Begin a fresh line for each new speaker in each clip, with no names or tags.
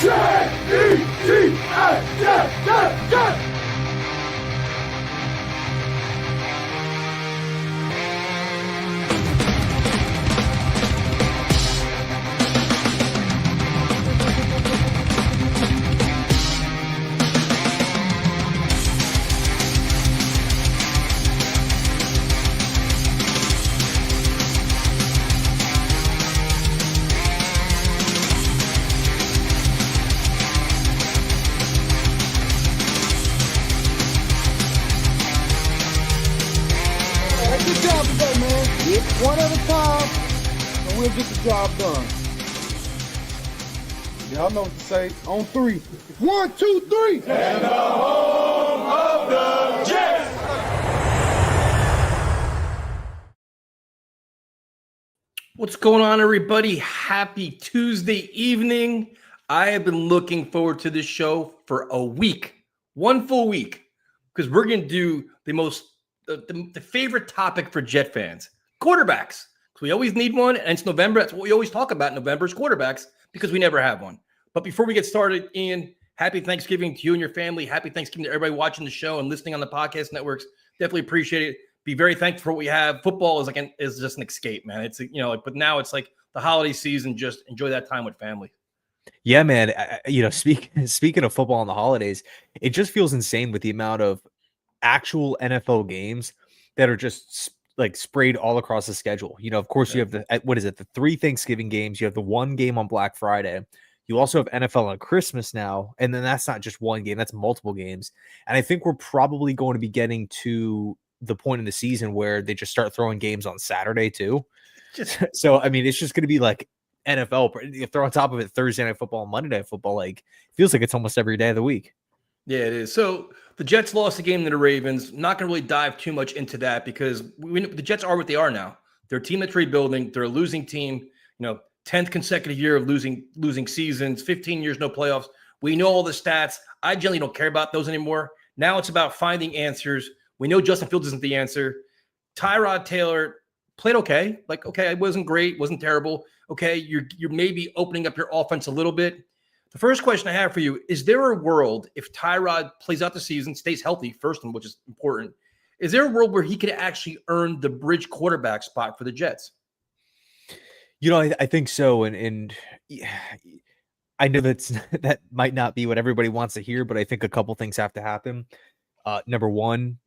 J-E-T-S,
Good job today, man. One at a time, and we'll get the job done. Y'all know what to say. On three. 1, 2, 3.
and the home of the Jets.
What's going on, everybody? Happy Tuesday evening. I have been looking forward to this show for a week, one full week, because we're going to do the favorite topic for Jet fans, quarterbacks. So we always need one, and it's November. That's what we always talk about in November is quarterbacks because we never have one. But before we get started, Ian, happy Thanksgiving to you and your family. Happy Thanksgiving to everybody watching the show and listening on the podcast networks. Definitely appreciate it. Be very thankful for what we have. Football is just an escape, man. It's but now it's like the holiday season. Just enjoy that time with family.
Yeah, man. Speaking of football and the holidays, it just feels insane with the amount of actual NFL games that are just like sprayed all across the schedule. Of course, you have the 3 Thanksgiving games. You have the 1 game on Black Friday. You also have NFL on Christmas now. And then that's not just 1 game, that's multiple games. And I think we're probably going to be getting to the point in the season where they just start throwing games on Saturday too. So, I mean, it's just going to be like NFL. If they're on top of it, Thursday Night Football and Monday Night Football, like feels like it's almost every day of the week. Yeah,
it is. So the Jets lost the game to the Ravens. Not going to really dive too much into that because the Jets are what they are now. They're a team that's rebuilding. They're a losing team. 10th consecutive year of losing seasons, 15 years, no playoffs. We know all the stats. I generally don't care about those anymore. Now it's about finding answers. We know Justin Fields isn't the answer. Tyrod Taylor played okay. It wasn't great, wasn't terrible. Okay, you're maybe opening up your offense a little bit. The first question I have for you, is there a world if Tyrod plays out the season, stays healthy first, which is important, is there a world where he could actually earn the bridge quarterback spot for the Jets?
I think so. And I know that might not be what everybody wants to hear, but I think a couple things have to happen. Number one,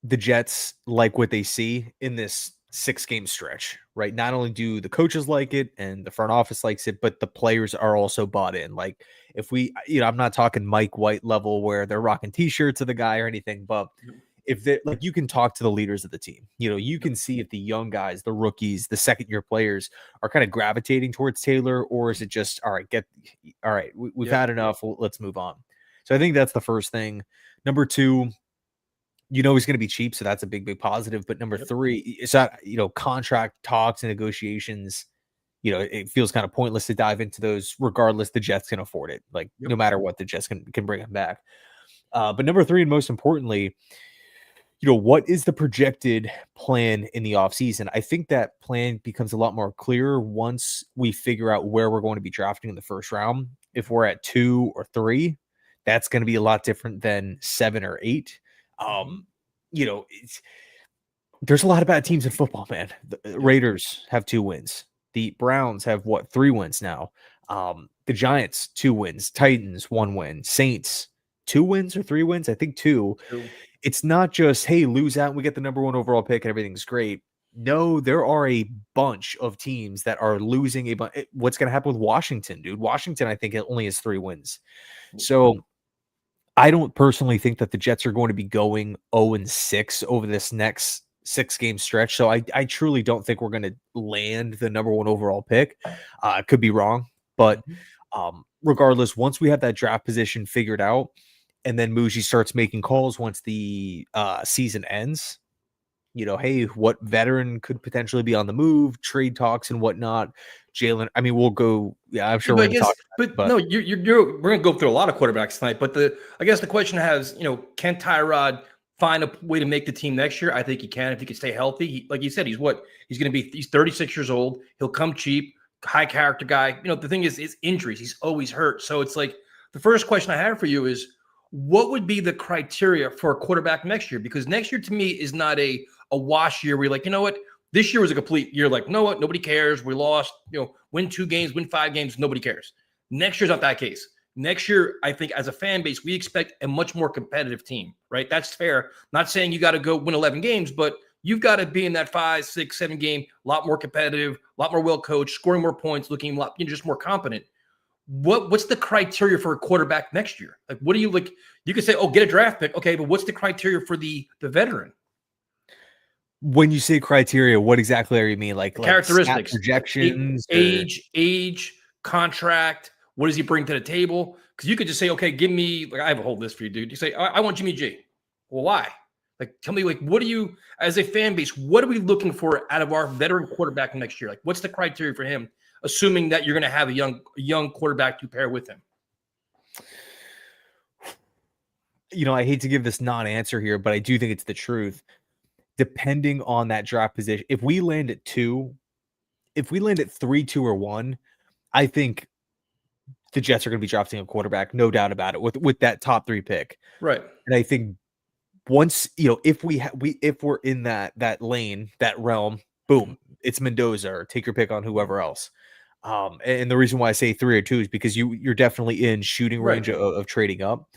the Jets like what they see in this 6-game stretch, right? Not only do the coaches like it and the front office likes it, but the players are also bought in. Like if we, I'm not talking Mike White level where they're rocking t-shirts of the guy or anything, but if they like, you can talk to the leaders of the team. You can see if the young guys, the rookies, the second-year players are kind of gravitating towards Taylor, or is it just all right? We've had enough. Let's move on. So I think that's the first thing. Number two, he's going to be cheap, so that's a big positive. But number three, it's not contract talks and negotiations. It feels kind of pointless to dive into those. Regardless, the Jets can afford it. No matter what, the Jets can bring him back. But number three, and most importantly, what is the projected plan in the offseason? I think that plan becomes a lot more clear once we figure out where we're going to be drafting in the first round. If we're at 2 or 3, that's going to be a lot different than 7 or 8. There's a lot of bad teams in football, man. The Raiders have 2 wins. The Browns have 3 wins now. The Giants, 2 wins. Titans, 1 win. Saints, 2 wins or 3 wins? I think 2. It's not just, hey, lose out and we get the number 1 overall pick and everything's great. No, there are a bunch of teams that are losing a bunch. What's going to happen with Washington, dude? Washington, I think, it only has 3 wins. So I don't personally think that the Jets are going to be going 0-6 over this next 6-game stretch. So I truly don't think we're going to land the number 1 overall pick. I could be wrong, but regardless, once we have that draft position figured out, and then Muji starts making calls once the season ends, hey, what veteran could potentially be on the move, trade talks and whatnot. Jalen, I mean, we'll go. Yeah, I'm sure we're going to talk about it, but
no, we're going to go through a lot of quarterbacks tonight. But I guess the question has, can Tyrod find a way to make the team next year? I think he can if he can stay healthy. Like you said, he's 36 years old. He'll come cheap. high character guy. The thing is injuries. He's always hurt. So it's like the first question I have for you is, what would be the criteria for a quarterback next year? Because next year to me is not a wash year where you're like, you know what? This year was a complete year. Like, you know what? Nobody cares. We lost, win 2 games, win 5 games. Nobody cares. Next year's not that case. Next year, I think as a fan base, we expect a much more competitive team, right? That's fair. Not saying you got to go win 11 games, but you've got to be in that 5, 6, 7 game, a lot more competitive, a lot more well coached, scoring more points, looking a lot, just more competent. What's the criteria for a quarterback next year? Like, what do you like? You could say, oh, get a draft pick. Okay, but what's the criteria for the veteran?
When you say criteria, what exactly are you mean? Like
Characteristics,
projections,
age, contract. What does he bring to the table? Because you could just say, okay, give me, like, I have a whole list for you, dude. You say, I want Jimmy G. Well, why? Like, tell me, like, what do you, as a fan base, what are we looking for out of our veteran quarterback next year? Like, what's the criteria for him, assuming that you're going to have a young quarterback to pair with him?
I hate to give this non-answer here, but I do think it's the truth. Depending on that draft position, if we land at 2, if we land at 3, 2, or 1, I think the Jets are going to be drafting a quarterback, no doubt about it, with that top 3 pick.
Right.
And I think once, if we're in that lane, that realm, boom, it's Mendoza, or take your pick on whoever else. And the reason why I say 3 or 2 is because you're definitely in shooting range of trading up.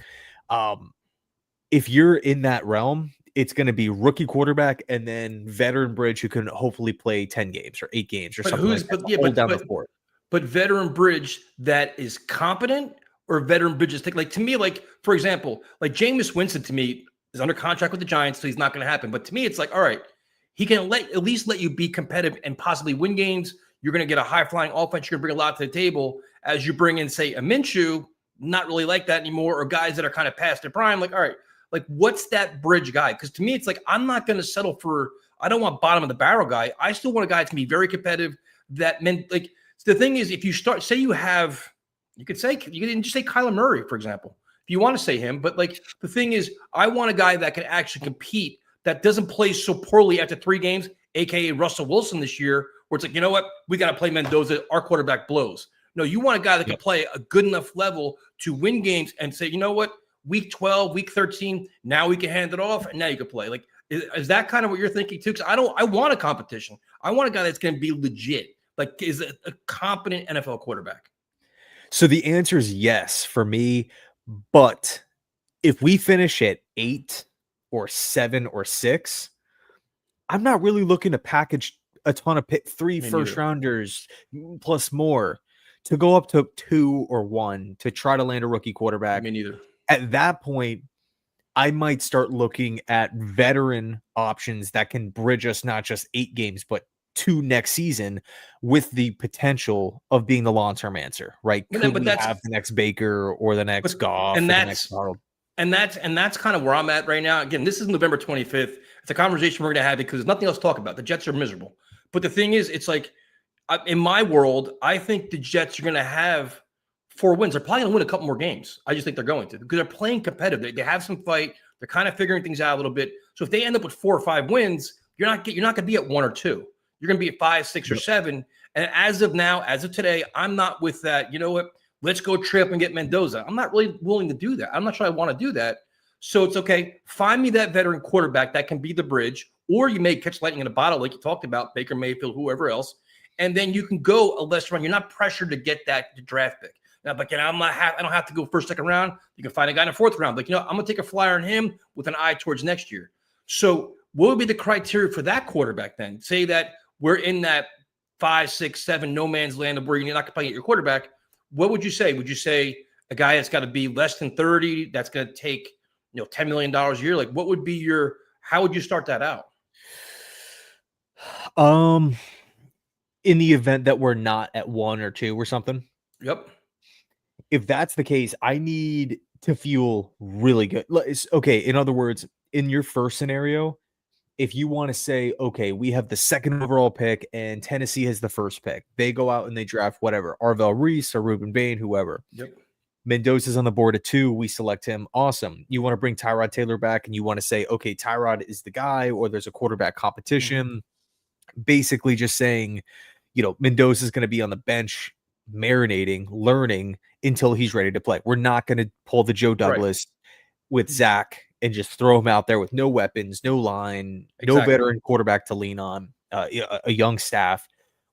If you're in that realm, it's going to be rookie quarterback and then veteran bridge who can hopefully play 10 games or 8 games or something like that.
But veteran bridge that is competent, or veteran bridges like to me, like, for example, like Jameis Winston to me is under contract with the Giants, so he's not going to happen. But to me, it's like, all right, he can at least let you be competitive and possibly win games. You're going to get a high-flying offense. You're going to bring a lot to the table. As you bring in, say, a Minshew, not really like that anymore, or guys that are kind of past their prime, like, all right, like, what's that bridge guy? Because to me, it's like, I'm not going to settle for, I don't want bottom of the barrel guy. I still want a guy to be very competitive. That meant, like, the thing is, if you start, say you have, you could just say Kyler Murray, for example, if you want to say him. But like, the thing is, I want a guy that can actually compete, that doesn't play so poorly after 3 games, aka Russell Wilson this year, where it's like, you know what, we got to play Mendoza. Our quarterback blows. No, you want a guy that can play a good enough level to win games and say, you know what, week 12, week 13, now we can hand it off, and now you can play. Like, is that kind of what you're thinking too? Because I want a competition. I want a guy that's going to be legit. Like, is a competent NFL quarterback?
So the answer is yes for me. But if we finish at 8 or 7 or 6, I'm not really looking to package a ton of 3 first rounders plus more to go up to 2 or 1 to try to land a rookie quarterback.
Me neither.
At that point, I might start looking at veteran options that can bridge us not just 8 games, but 2 next season, with the potential of being the long-term answer, right? Could we have the next Baker or the next Goff
and
the next Arnold?
And that's kind of where I'm at right now. Again, this is November 25th. It's a conversation we're going to have because there's nothing else to talk about. The Jets are miserable. But the thing is, it's like, in my world, I think the Jets are going to have 4 wins. They're probably going to win a couple more games. I just think they're going to, because they're playing competitive. They have some fight. They're kind of figuring things out a little bit. So if they end up with 4 or 5 wins, you're not going to be at 1 or 2. You're going to be at 5, 6, or 7. And as of now, as of today, I'm not with that. You know what? Let's go trip and get Mendoza. I'm not really willing to do that. I'm not sure I want to do that. So it's okay. Find me that veteran quarterback that can be the bridge, or you may catch lightning in a bottle, like you talked about, Baker Mayfield, whoever else, and then you can go a less run. You're not pressured to get that draft pick. Now, but I don't have to go first, second round. You can find a guy in the 4th round. Like, I'm going to take a flyer on him with an eye towards next year. So what would be the criteria for that quarterback then? Say that we're in that 5, 6, 7 no man's land where you're not going to get your quarterback. What would you say? Would you say a guy that's got to be less than 30, that's going to take $10 million a year? Like, what would be how would you start that out?
In the event that we're not at 1 or 2 or something.
Yep.
If that's the case, I need to feel really good. Okay, in other words, in your first scenario, if you want to say, okay, we have the 2nd overall pick and Tennessee has the 1st pick, they go out and they draft whatever, Arvell Reese or Ruben Bain, whoever.
Yep.
Mendoza's on the board at 2. We select him. Awesome. You want to bring Tyrod Taylor back and you want to say, okay, Tyrod is the guy, or there's a quarterback competition. Basically just saying, Mendoza's going to be on the bench, marinating, learning until he's ready to play. We're not going to pull the Joe Douglas with Zach and just throw him out there with no weapons, no line, no veteran quarterback to lean on, a young staff.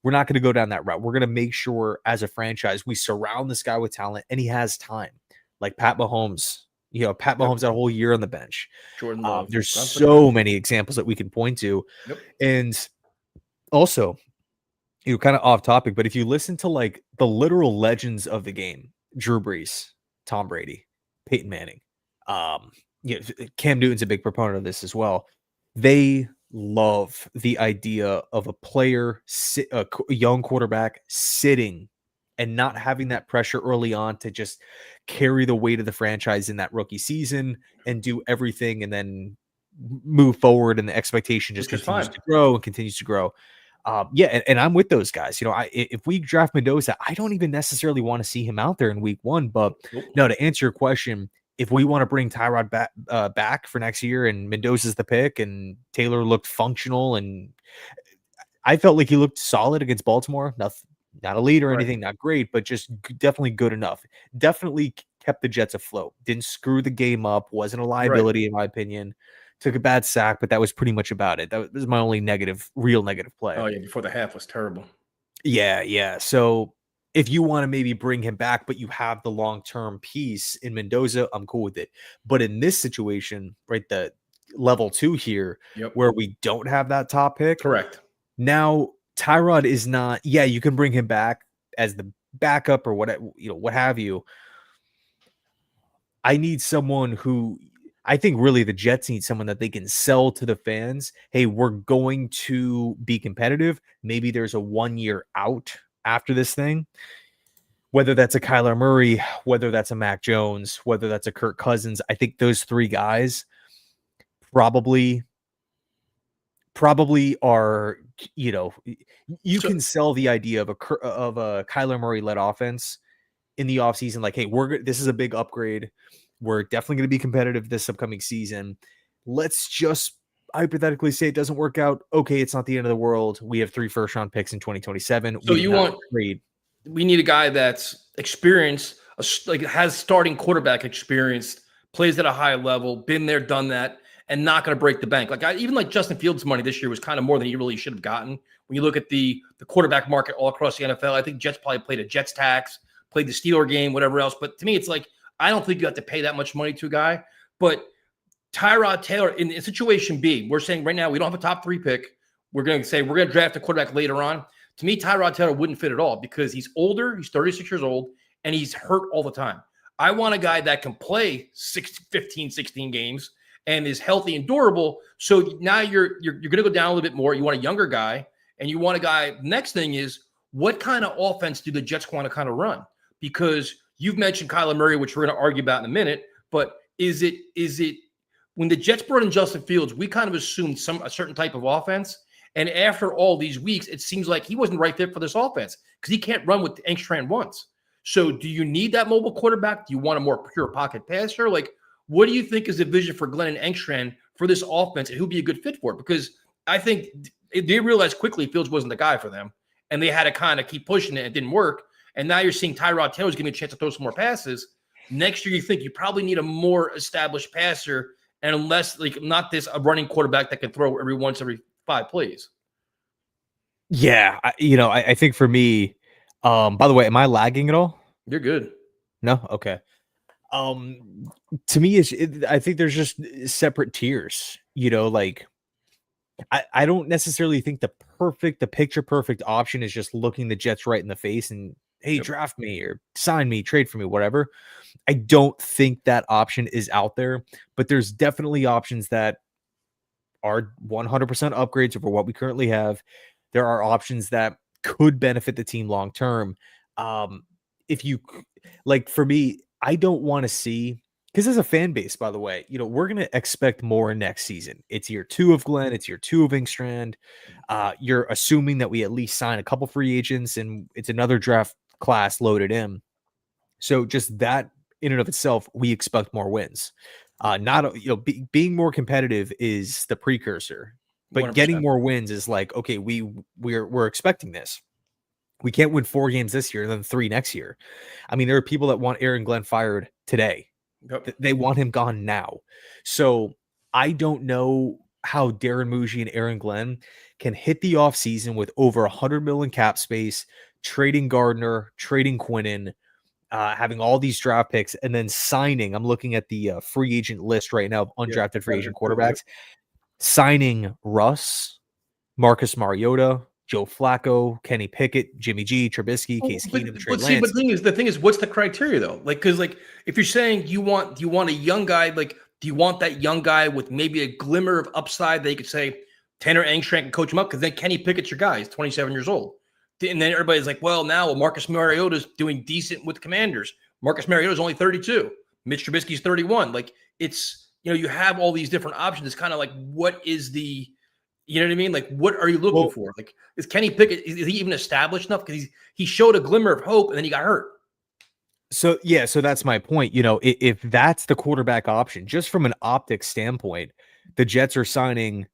We're not going to go down that route. We're going to make sure as a franchise we surround this guy with talent and he has time. Like Pat Mahomes, Pat Mahomes had a whole year on the bench.
Jordan Love.
There's so many examples that we can point to. And also, kind of off topic, but if you listen to like the literal legends of the game, Drew Brees, Tom Brady, Peyton Manning, Cam Newton's a big proponent of this as well. They love the idea of a player, a young quarterback sitting and not having that pressure early on to just carry the weight of the franchise in that rookie season and do everything and then move forward, and the expectation just continues to grow and continues to grow. And I'm with those guys. If we draft Mendoza, I don't even necessarily want to see him out there in week 1. But no, to answer your question, if we want to bring Tyrod back for next year and Mendoza's the pick and Taylor looked functional and I felt like he looked solid against Baltimore, not elite or anything, not great, but just definitely good enough. Definitely kept the Jets afloat. Didn't screw the game up. Wasn't a liability in my opinion. Took a bad sack, but that was pretty much about it. That was my only real negative play.
Oh yeah, before the half was terrible.
Yeah. So if you want to maybe bring him back, but you have the long-term piece in Mendoza, I'm cool with it. But in this situation, right, the level 2 here, where we don't have that top pick.
Correct.
Now, Tyrod is not, you can bring him back as the backup or whatever, what have you. I need someone who, I think really the Jets need someone that they can sell to the fans. Hey, we're going to be competitive. Maybe there's a 1-year out after this thing, whether that's a Kyler Murray, whether that's a Mac Jones, whether that's a Kirk Cousins. I think those 3 guys probably are, you can sell the idea of a Kyler Murray led offense in the offseason. Like, hey, this is a big upgrade. We're definitely going to be competitive this upcoming season. Let's just hypothetically say it doesn't work out. Okay, it's not the end of the world. We have 3 first-round picks in 2027.
So we need a guy that's experienced, has starting quarterback experience, plays at a high level, been there, done that, and not going to break the bank. Even Justin Fields' money this year was kind of more than he really should have gotten. When you look at the quarterback market all across the NFL, I think Jets probably played a Jets tax, played the Steeler game, whatever else. But to me, it's like, I don't think you have to pay that much money to a guy. But Tyrod Taylor, in situation B, we're saying right now we don't have a top 3 pick. We're going to say we're going to draft a quarterback later on. To me, Tyrod Taylor wouldn't fit at all because he's older, he's 36 years old, and he's hurt all the time. I want a guy that can play 15, 16 games and is healthy and durable. So now you're going to go down a little bit more. You want a younger guy, and you want a guy. Next thing is, what kind of offense do the Jets want to kind of run? Because you've mentioned Kyler Murray, which we're going to argue about in a minute, but is it when the Jets brought in Justin Fields, we kind of assumed a certain type of offense. And after all these weeks, it seems like he wasn't right fit for this offense because he can't run what Engstrand wants. So do you need that mobile quarterback? Do you want a more pure pocket passer? What do you think is the vision for Glenn and Engstrand for this offense and who'd be a good fit for it? Because I think they realized quickly Fields wasn't the guy for them, and they had to kind of keep pushing it. It didn't work. And now you're seeing Tyrod Taylor's giving a chance to throw some more passes. Next year, you think you probably need a more established passer and not this a running quarterback that can throw every 5 plays.
Yeah. I think for me, by the way, am I lagging at all?
You're good.
No? Okay. To me, I think there's just separate tiers, I don't necessarily think the picture perfect option is just looking the Jets right in the face and, hey, draft me or sign me, trade for me, whatever. I don't think that option is out there, but there's definitely options that are 100% upgrades over what we currently have. There are options that could benefit the team long term. If you for me, I don't want to see, because as a fan base, by the way, we're going to expect more next season. It's year 2 of Glenn. It's year 2 of Engstrand. You're assuming that we at least sign a couple free agents and it's another draft class loaded in. So just that in and of itself, we expect more wins. Being more competitive is the precursor, but
100%.
Getting more wins is okay, we're expecting this. We can't win 4 games this year and then 3 next year. I mean, there are people that want Aaron Glenn fired today.
Yep.
They want him gone now. So I don't know how Darren Muji and Aaron Glenn can hit the offseason with over $100 million cap space, trading Gardner, trading Quinnen, having all these draft picks, and then signing. I'm looking at the free agent list right now of undrafted free agent quarterbacks. Signing Russ, Marcus Mariota, Joe Flacco, Kenny Pickett, Jimmy G, Trubisky, Case Keenum, Trey Lance.
But the thing is, what's the criteria though? Like, because like if you're saying you want a young guy, like do you want that young guy with maybe a glimmer of upside that you could say Tanner Angstrank can coach him up? Because then Kenny Pickett's your guy. He's 27 years old. And then everybody's like, well, now Marcus Mariota's doing decent with the Commanders. Marcus Mariota's only 32. Mitch Trubisky's 31. Like it's, you have all these different options. It's kind of like, what is the, you know what I mean? Like, what are you looking for? Like, is Kenny Pickett, is he even established enough? Because he showed a glimmer of hope and then he got hurt.
So that's my point. If that's the quarterback option, just from an optics standpoint, the Jets are signing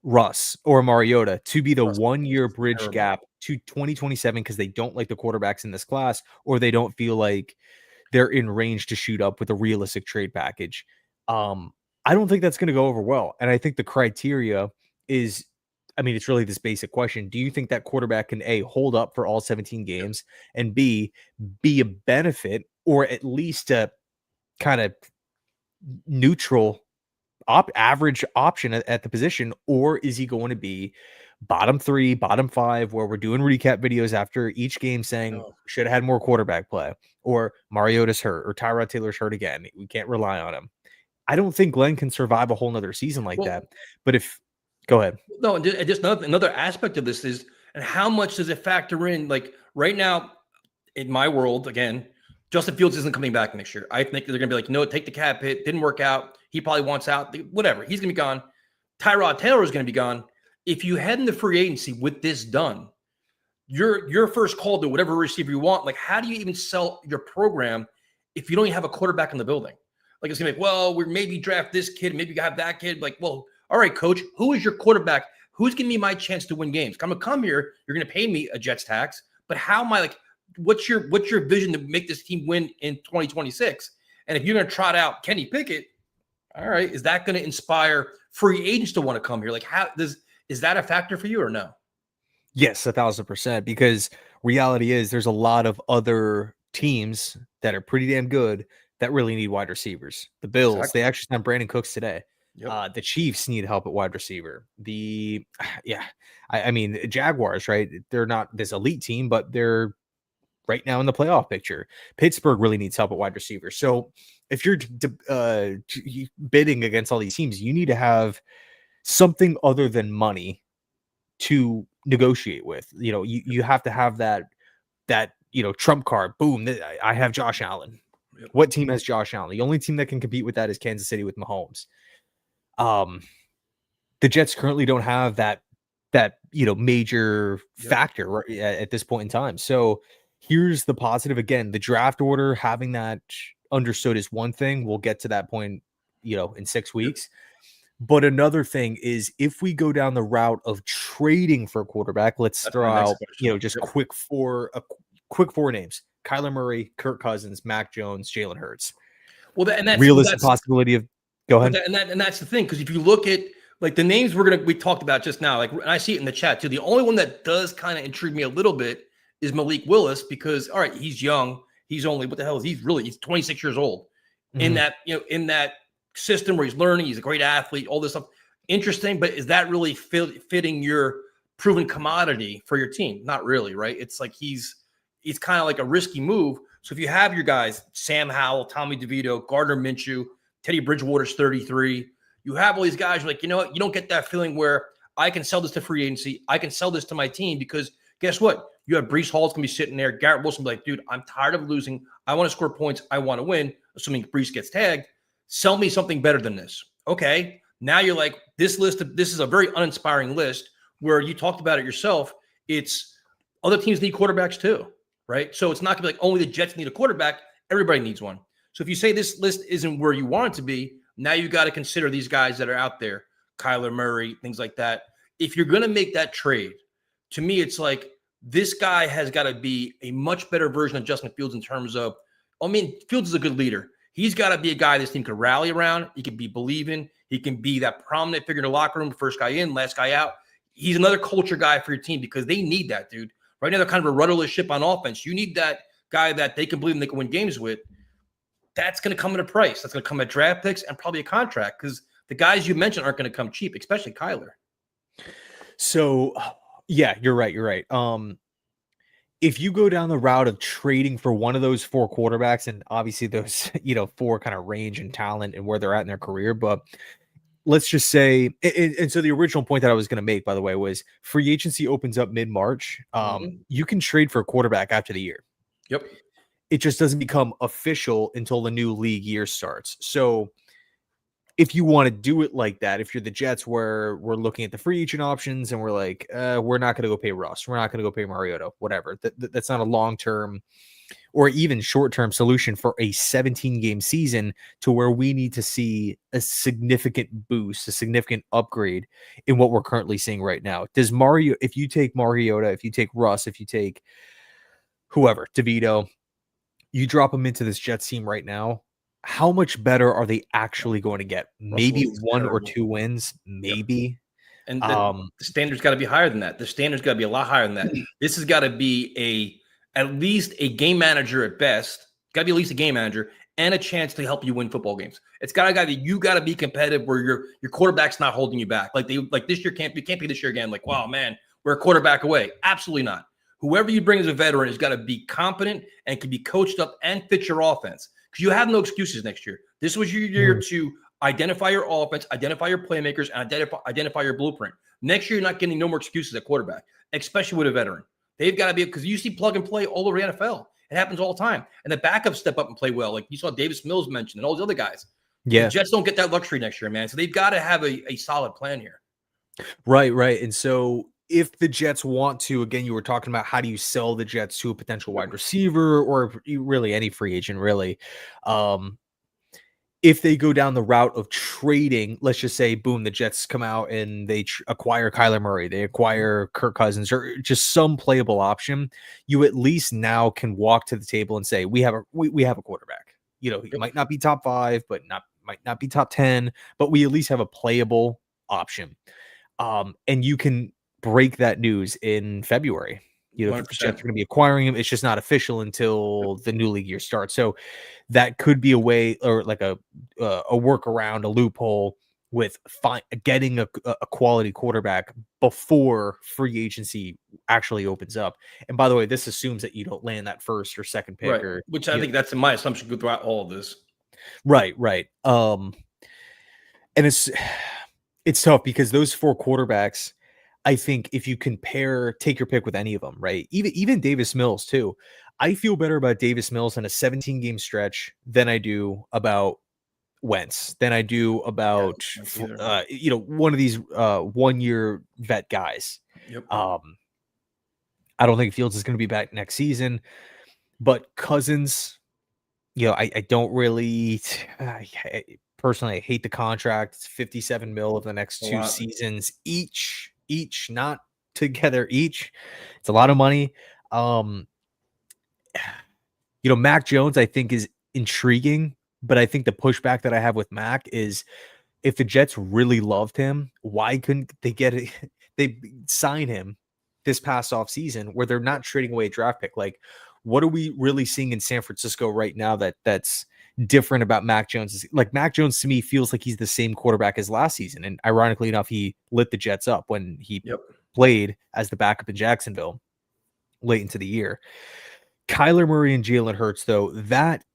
Russ or Mariota to be the 1-year bridge gap to 2027 because they don't like the quarterbacks in this class, or they don't feel like they're in range to shoot up with a realistic trade package. I don't think that's going to go over well. And I think the criteria is, I mean, it's really this basic question. Do you think that quarterback can A, hold up for all 17 games, and B, be a benefit or at least a kind of neutral average option at the position? Or is he going to be bottom 3, bottom 5, where we're doing recap videos after each game saying should have had more quarterback play, or Mariota's hurt, or Tyrod Taylor's hurt again, we can't rely on him? I don't think Glenn can survive a whole nother season like that. But go ahead.
No, and just another aspect of this is, and how much does it factor in? Like right now, in my world, again, Justin Fields isn't coming back next year. I think they're going to be like, no, take the cap hit. Didn't work out. He probably wants out. Whatever. He's going to be gone. Tyrod Taylor is going to be gone. If you head into free agency with this done, your first call to whatever receiver you want, like how do you even sell your program if you don't even have a quarterback in the building? Like it's going to be like, well, we maybe draft this kid. Maybe you have that kid. Like, well, all right, coach, who is your quarterback? Who's giving me my chance to win games? I'm going to come here. You're going to pay me a Jets tax. But how am I like, what's your vision to make this team win in 2026? And if you're going to trot out Kenny Pickett, all right, is that going to inspire free agents to want to come here? Like is that a factor for you or no?
Yes, 1,000%. Because reality is there's a lot of other teams that are pretty damn good that really need wide receivers. The Bills, They actually signed Brandon Cooks today. Yep. The Chiefs need help at wide receiver. I mean, Jaguars, right? They're not this elite team, but they're right now in the playoff picture. Pittsburgh really needs help at wide receiver. So if you're bidding against all these teams, you need to have something other than money to negotiate with. You have to have that trump card. Boom, I have Josh Allen. Yep. What team has Josh Allen? The only team that can compete with that is Kansas City with Mahomes. The Jets currently don't have that major factor right at this point in time. So here's the positive. Again, the draft order, having that understood is one thing. We'll get to that point, in 6 weeks. But another thing is, if we go down the route of trading for a quarterback, let's throw out, quick four names: Kyler Murray, Kirk Cousins, Mac Jones, Jalen Hurts.
Well, that's
realistic possibility of. Go ahead.
And that's the thing, because if you look at like the names we talked about just now, like, and I see it in the chat too. The only one that does kind of intrigue me a little bit is Malik Willis, because all right, he's young. He's only, what the hell is he's 26 years old. Mm-hmm. In that system where he's learning, he's a great athlete, all this stuff. Interesting, but is that really fitting your proven commodity for your team? Not really, right? It's like he's kind of like a risky move. So if you have your guys, Sam Howell, Tommy DeVito, Gardner Minshew, Teddy Bridgewater's 33, you have all these guys, you're like, you know what? You don't get that feeling where I can sell this to free agency. I can sell this to my team, because guess what? You have Breece Hall's going to be sitting there. Garrett Wilson will be like, dude, I'm tired of losing. I want to score points. I want to win, assuming Breece gets tagged. Sell me something better than this. Okay. Now you're like, this is a very uninspiring list, where you talked about it yourself. It's other teams need quarterbacks too, right? So it's not going to be like only the Jets need a quarterback. Everybody needs one. So if you say this list isn't where you want it to be, now you got to consider these guys that are out there, Kyler Murray, things like that. If you're going to make that trade, to me, it's like, This guy has got to be a much better version of Justin Fields in terms of, I mean, Fields is a good leader. He's got to be a guy this team can rally around. He can be believing. He can be that prominent figure in the locker room, first guy in, last guy out. He's another culture guy for your team because they need that, dude. Right now, they're kind of a rudderless ship on offense. You need that guy that they can believe and they can win games with. That's going to come at a price. That's going to come at draft picks and probably a contract because the guys you mentioned aren't going to come cheap, especially Kyler.
So, yeah, you're right. You're right. If you go down the route of trading for one of those 4 quarterbacks, and obviously those, 4 kind of range and talent and where they're at in their career, but let's just say, and so the original point that I was going to make, by the way, was free agency opens up mid-March. You can trade for a quarterback after the year.
Yep.
It just doesn't become official until the new league year starts. So if you want to do it like that, if you're the Jets where we're looking at the free agent options and we're like, we're not going to go pay Russ, we're not going to go pay Mariota, whatever. That's not a long-term or even short-term solution for a 17-game season to where we need to see a significant boost, a significant upgrade in what we're currently seeing right now. If you take Mariota, if you take Russ, if you take whoever, DeVito, you drop them into this Jets team right now, how much better are they actually going to get? Maybe one or 2 wins, maybe.
Yep. And the standard's got to be higher than that. The standard's got to be a lot higher than that. This has got to be at least a game manager at best. Got to be at least a game manager and a chance to help you win football games. It's got to you got to be competitive where your quarterback's not holding you back. Like this year can't be this year again. Like, wow, man, we're a quarterback away. Absolutely not. Whoever you bring as a veteran has got to be competent and can be coached up and fit your offense. Because you have no excuses next year. This was your year to identify your offense, identify your playmakers, and identify your blueprint. Next year, you're not getting no more excuses at quarterback, especially with a veteran. They've got to be, because you see plug and play all over the NFL. It happens all the time. And the backups step up and play well. Like you saw Davis Mills mentioned and all these other guys.
Yeah.
The Jets don't get that luxury next year, man. So they've got to have a solid plan here.
Right. And so if the Jets want to, again, you were talking about how do you sell the Jets to a potential wide receiver or really any free agent, really. If they go down the route of trading, let's just say, boom, the Jets come out and they acquire Kyler Murray, they acquire Kirk Cousins, or just some playable option, you at least now can walk to the table and say, we have a quarterback. He might not be top 5, but might not be top 10, but we at least have a playable option. And you can break that news in February. If the Jets are going to be acquiring him, it's just not official until the new league year starts. So that could be a way, or like a workaround, a loophole with getting a quality quarterback before free agency actually opens up. And by the way, this assumes that you don't land that first or second pick,
right. Which I think that's my assumption throughout all of this.
Right. And it's tough because those 4 quarterbacks, I think if you take your pick with any of them, right? Even Davis Mills too. I feel better about Davis Mills in a 17-game stretch than I do about Wentz, than I do about one of these 1-year vet guys.
Yep.
I don't think Fields is going to be back next season, but Cousins, I don't really personally, I hate the contract. It's $57 million of the next 2 seasons each, not together each. It's a lot of money. Mac Jones, I think, is intriguing, but I think the pushback that I have with Mac is if the Jets really loved him, why couldn't they get it? They sign him this past off season where they're not trading away a draft pick. Like, what are we really seeing in San Francisco right now that's different about Mac Jones? Like, Mac Jones to me feels like he's the same quarterback as last season. And ironically enough, he lit the Jets up when he played as the backup in Jacksonville late into the year. Kyler Murray and Jalen Hurts, though, that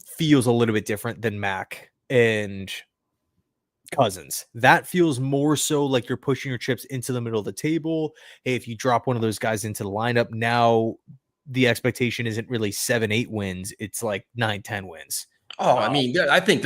feels a little bit different than Mac and Cousins. That feels more so like you're pushing your chips into the middle of the table. Hey, if you drop one of those guys into the lineup, now the expectation isn't really 7-8 wins. It's like 9-10 wins.
Oh, I mean, I think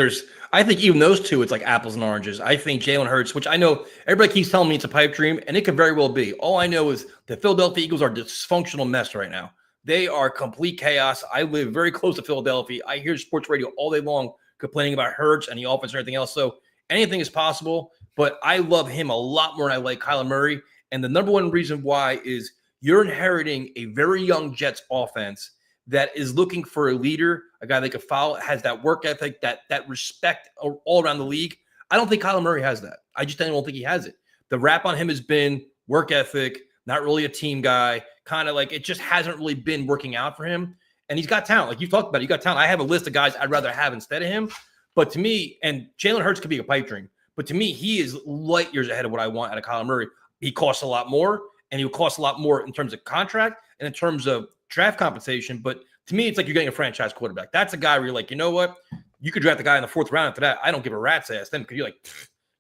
even those two, it's like apples and oranges. I think Jalen Hurts, which I know everybody keeps telling me it's a pipe dream, and it could very well be. All I know is the Philadelphia Eagles are a dysfunctional mess right now. They are complete chaos. I live very close to Philadelphia. I hear sports radio all day long complaining about Hurts and the offense and everything else. So anything is possible, but I love him a lot more than I like Kyler Murray. And the number one reason why is you're inheriting a very young Jets offense that is looking for a leader, a guy they could follow, has that work ethic, that respect all around the league. I don't think Kyler Murray has that. I just don't think he has it. The rap on him has been work ethic, not really a team guy, kind of like it just hasn't really been working out for him. And he's got talent. Like you talked about, you got talent. I have a list of guys I'd rather have instead of him. But to me, and Jalen Hurts could be a pipe dream, but to me, he is light years ahead of what I want out of Kyler Murray. He costs a lot more, and he will cost a lot more in terms of contract and in terms of draft compensation. But to me, it's like you're getting a franchise quarterback. That's a guy where you're like, you know what? You could draft the guy in the 4th round after that. I don't give a rat's ass then because you're like,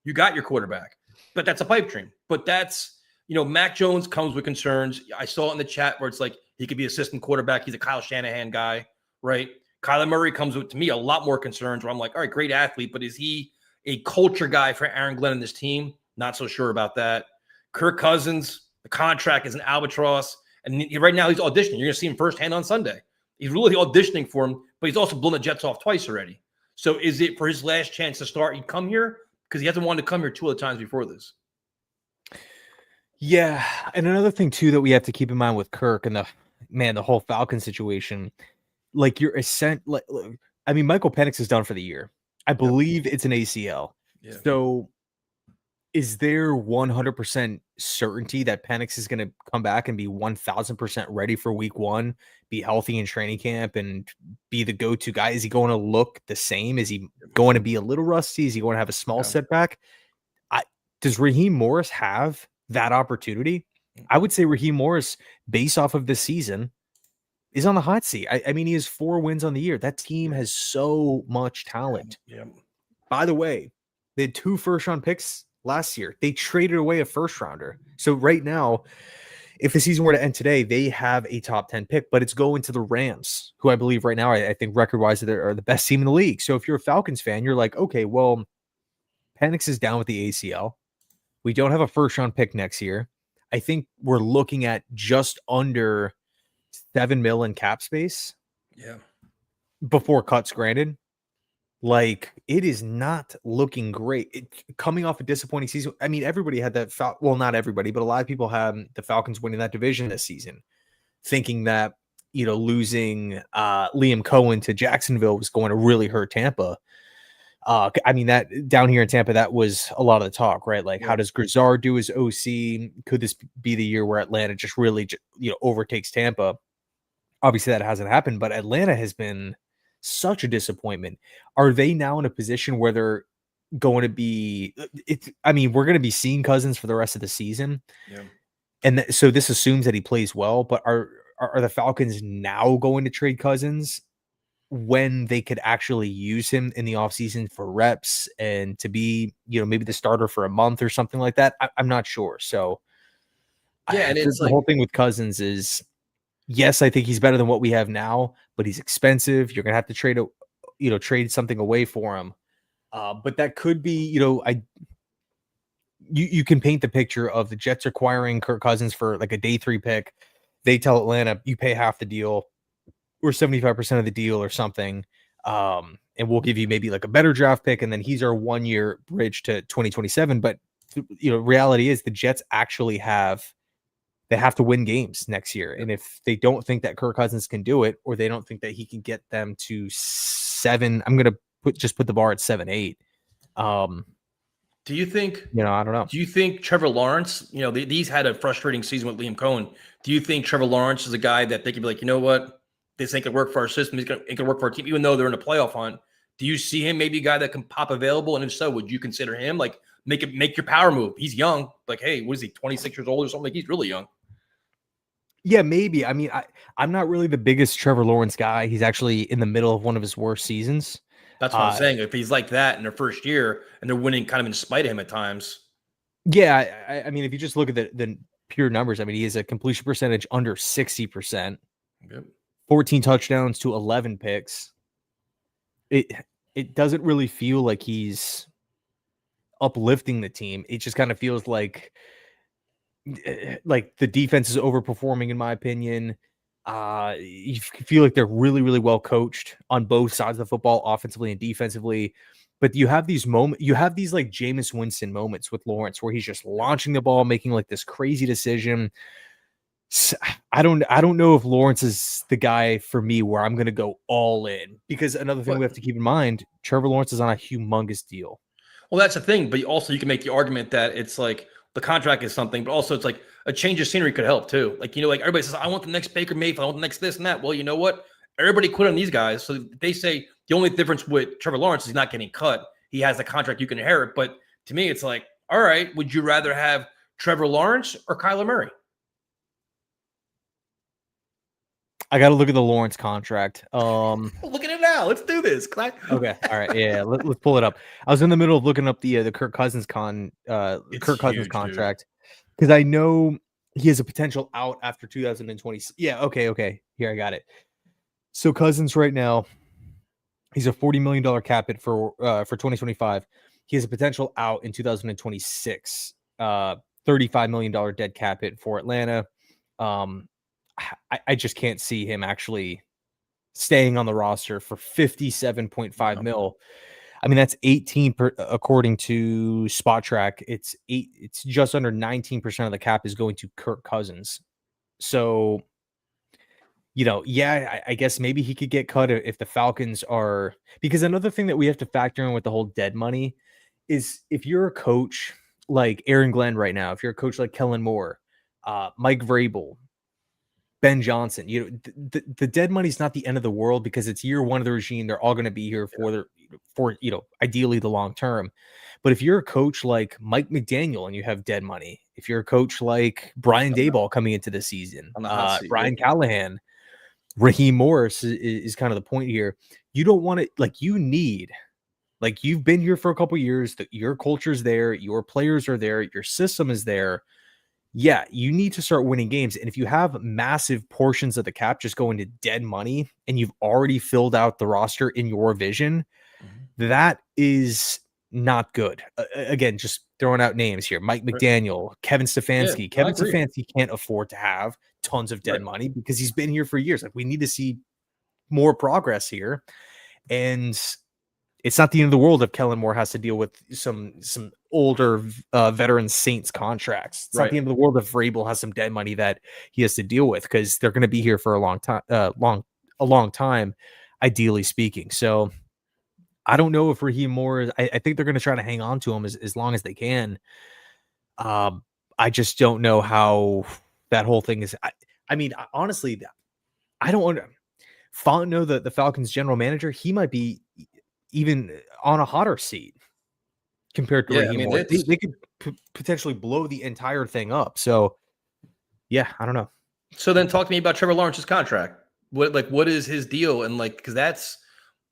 you got your quarterback. But that's a pipe dream. But that's, Mac Jones comes with concerns. I saw it in the chat where it's like he could be assistant quarterback. He's a Kyle Shanahan guy, right? Kyler Murray comes with, to me, a lot more concerns where I'm like, all right, great athlete, but is he a culture guy for Aaron Glenn and this team? Not so sure about that. Kirk Cousins, the contract is an albatross. And right now he's auditioning. You're going to see him firsthand on Sunday. He's really auditioning for him, but he's also blown the Jets off twice already. So is it for his last chance to start, he'd come here? Because he hasn't wanted to come here 2 other times before this.
Yeah. And another thing, too, that we have to keep in mind with Kirk and the whole Falcon situation, like Michael Penix is done for the year. I believe it's an ACL.
Yeah.
So is there 100% certainty that Penix is going to come back and be 1,000% ready for week 1, be healthy in training camp and be the go-to guy? Is he going to look the same? Is he going to be a little rusty? Is he going to have a small setback? Does Raheem Morris have that opportunity? I would say Raheem Morris, based off of this season, is on the hot seat. I mean, he has 4 wins on the year. That team has so much talent.
Yeah.
By the way, they had 2 first-round picks last year. They traded away a first-rounder. So right now, if the season were to end today, they have a top 10 pick, but it's going to the Rams, who I believe right now, I think record-wise, are the best team in the league. So if you're a Falcons fan, you're like, okay, well, Penix is down with the ACL. We don't have a first-round pick next year. I think we're looking at just under $7 million in cap space.
Yeah.
Before cuts, granted. Like, it is not looking great. Coming off a disappointing season. I mean, everybody had that. Well, not everybody, but a lot of people have the Falcons winning that division this season, thinking that, losing Liam Cohen to Jacksonville was going to really hurt Tampa. I mean, that down here in Tampa, that was a lot of the talk, right? Like, how does Grizzard do as OC? Could this be the year where Atlanta just really, overtakes Tampa? Obviously, that hasn't happened, but Atlanta has been such a disappointment. Are they now in a position where they're going to be? We're going to be seeing Cousins for the rest of the season, and so this assumes that he plays well. But are the Falcons now going to trade Cousins when they could actually use him in the offseason for reps and to be, maybe the starter for a month or something like that? I'm not sure. So
and it's
the whole thing with Cousins is, yes, I think he's better than what we have now, but he's expensive. You're going to have to trade something away for him. But that could be, you can paint the picture of the Jets acquiring Kirk Cousins for like a day 3 pick. They tell Atlanta, you pay half the deal or 75% of the deal or something. And we'll give you maybe like a better draft pick. And then he's our 1-year bridge to 2027. But, reality is the Jets actually they have to win games next year. And if they don't think that Kirk Cousins can do it, or they don't think that he can get them to 7, I'm going to put the bar at 7-8.
Do you think,
I don't know.
Do you think Trevor Lawrence, these had a frustrating season with Liam Cohen. Do you think Trevor Lawrence is a guy that they could be like, you know what? This ain't going to work for our system. It can work for our team, even though they're in a playoff hunt. Do you see him maybe a guy that can pop available? And if so, would you consider him? Like, make your power move. He's young. Like, hey, what is he, 26 years old or something? Like, he's really young.
Yeah, maybe. I mean, I'm not really the biggest Trevor Lawrence guy. He's actually in the middle of one of his worst seasons.
That's what I'm saying. If he's like that in their first year and they're winning kind of in spite of him at times.
Yeah, I mean, if you just look at the pure numbers, I mean, he has a completion percentage under 60%.
Yep.
14 touchdowns to 11 picks. It doesn't really feel like he's uplifting the team. It just kind of feels like the defense is overperforming, in my opinion. You feel like they're really, really well coached on both sides of the football, offensively and defensively. But you have these like Jameis Winston moments with Lawrence where he's just launching the ball, making like this crazy decision, I don't know if Lawrence is the guy for me where I'm going to go all in, because another thing we have to keep in mind, Trevor Lawrence is on a humongous deal.
Well, that's the thing, but also you can make the argument that it's like the contract is something, but also it's like a change of scenery could help too. Like, like everybody says, I want the next Baker Mayfield, I want the next this and that. Well, you know what? Everybody quit on these guys. So they say the only difference with Trevor Lawrence is he's not getting cut. He has the contract you can inherit. But to me, it's like, all right, would you rather have Trevor Lawrence or Kyler Murray?
I got to look at the Lawrence contract.
Look at it now. Let's do this.
Okay. All right. Yeah. Let's pull it up. I was in the middle of looking up the Kirk Cousins contract, because I know he has a potential out after 2020. Yeah. Okay. Here, I got it. So Cousins right now, he's a $40 million cap hit for 2025. He has a potential out in 2026. $35 million dead cap hit for Atlanta. I just can't see him actually staying on the roster for 57.5 mil. I mean, that's 18 according to Spot Track. It's just under 19% of the cap is going to Kirk Cousins. So, I guess maybe he could get cut if the Falcons are, because another thing that we have to factor in with the whole dead money is if you're a coach like Aaron Glenn right now, if you're a coach like Kellen Moore, Mike Vrabel, Ben Johnson, the dead money is not the end of the world, because it's year one of the regime. They're all going to be here for ideally the long term. But if you're a coach like Mike McDaniel and you have dead money, if you're a coach like Brian Daboll coming into the season, Brian Callahan, Raheem Morris is kind of the point here. You don't want it, you've been here for a couple years, that your culture's there, your players are there, your system is there. Yeah, you need to start winning games. And if you have massive portions of the cap just going to dead money and you've already filled out the roster in your vision, that is not good. Again, just throwing out names here. Mike McDaniel, Kevin Stefanski. Kevin Stefanski can't afford to have tons of dead money because he's been here for years. Like, we need to see more progress here. And it's not the end of the world if Kellen Moore has to deal with some older veteran Saints contracts. It's not the end of the world if Vrabel has some dead money that he has to deal with, because they're going to be here for a long time, ideally speaking. So I don't know if Raheem Moore, I think they're going to try to hang on to him as long as they can. I just don't know how that whole thing is. I mean, honestly, I don't want Fontenot, the Falcons general manager, he might be even on a hotter seat compared to Raheem Moore. They could potentially blow the entire thing up. So, yeah, I don't know.
So then talk to me about Trevor Lawrence's contract. What is his deal? And because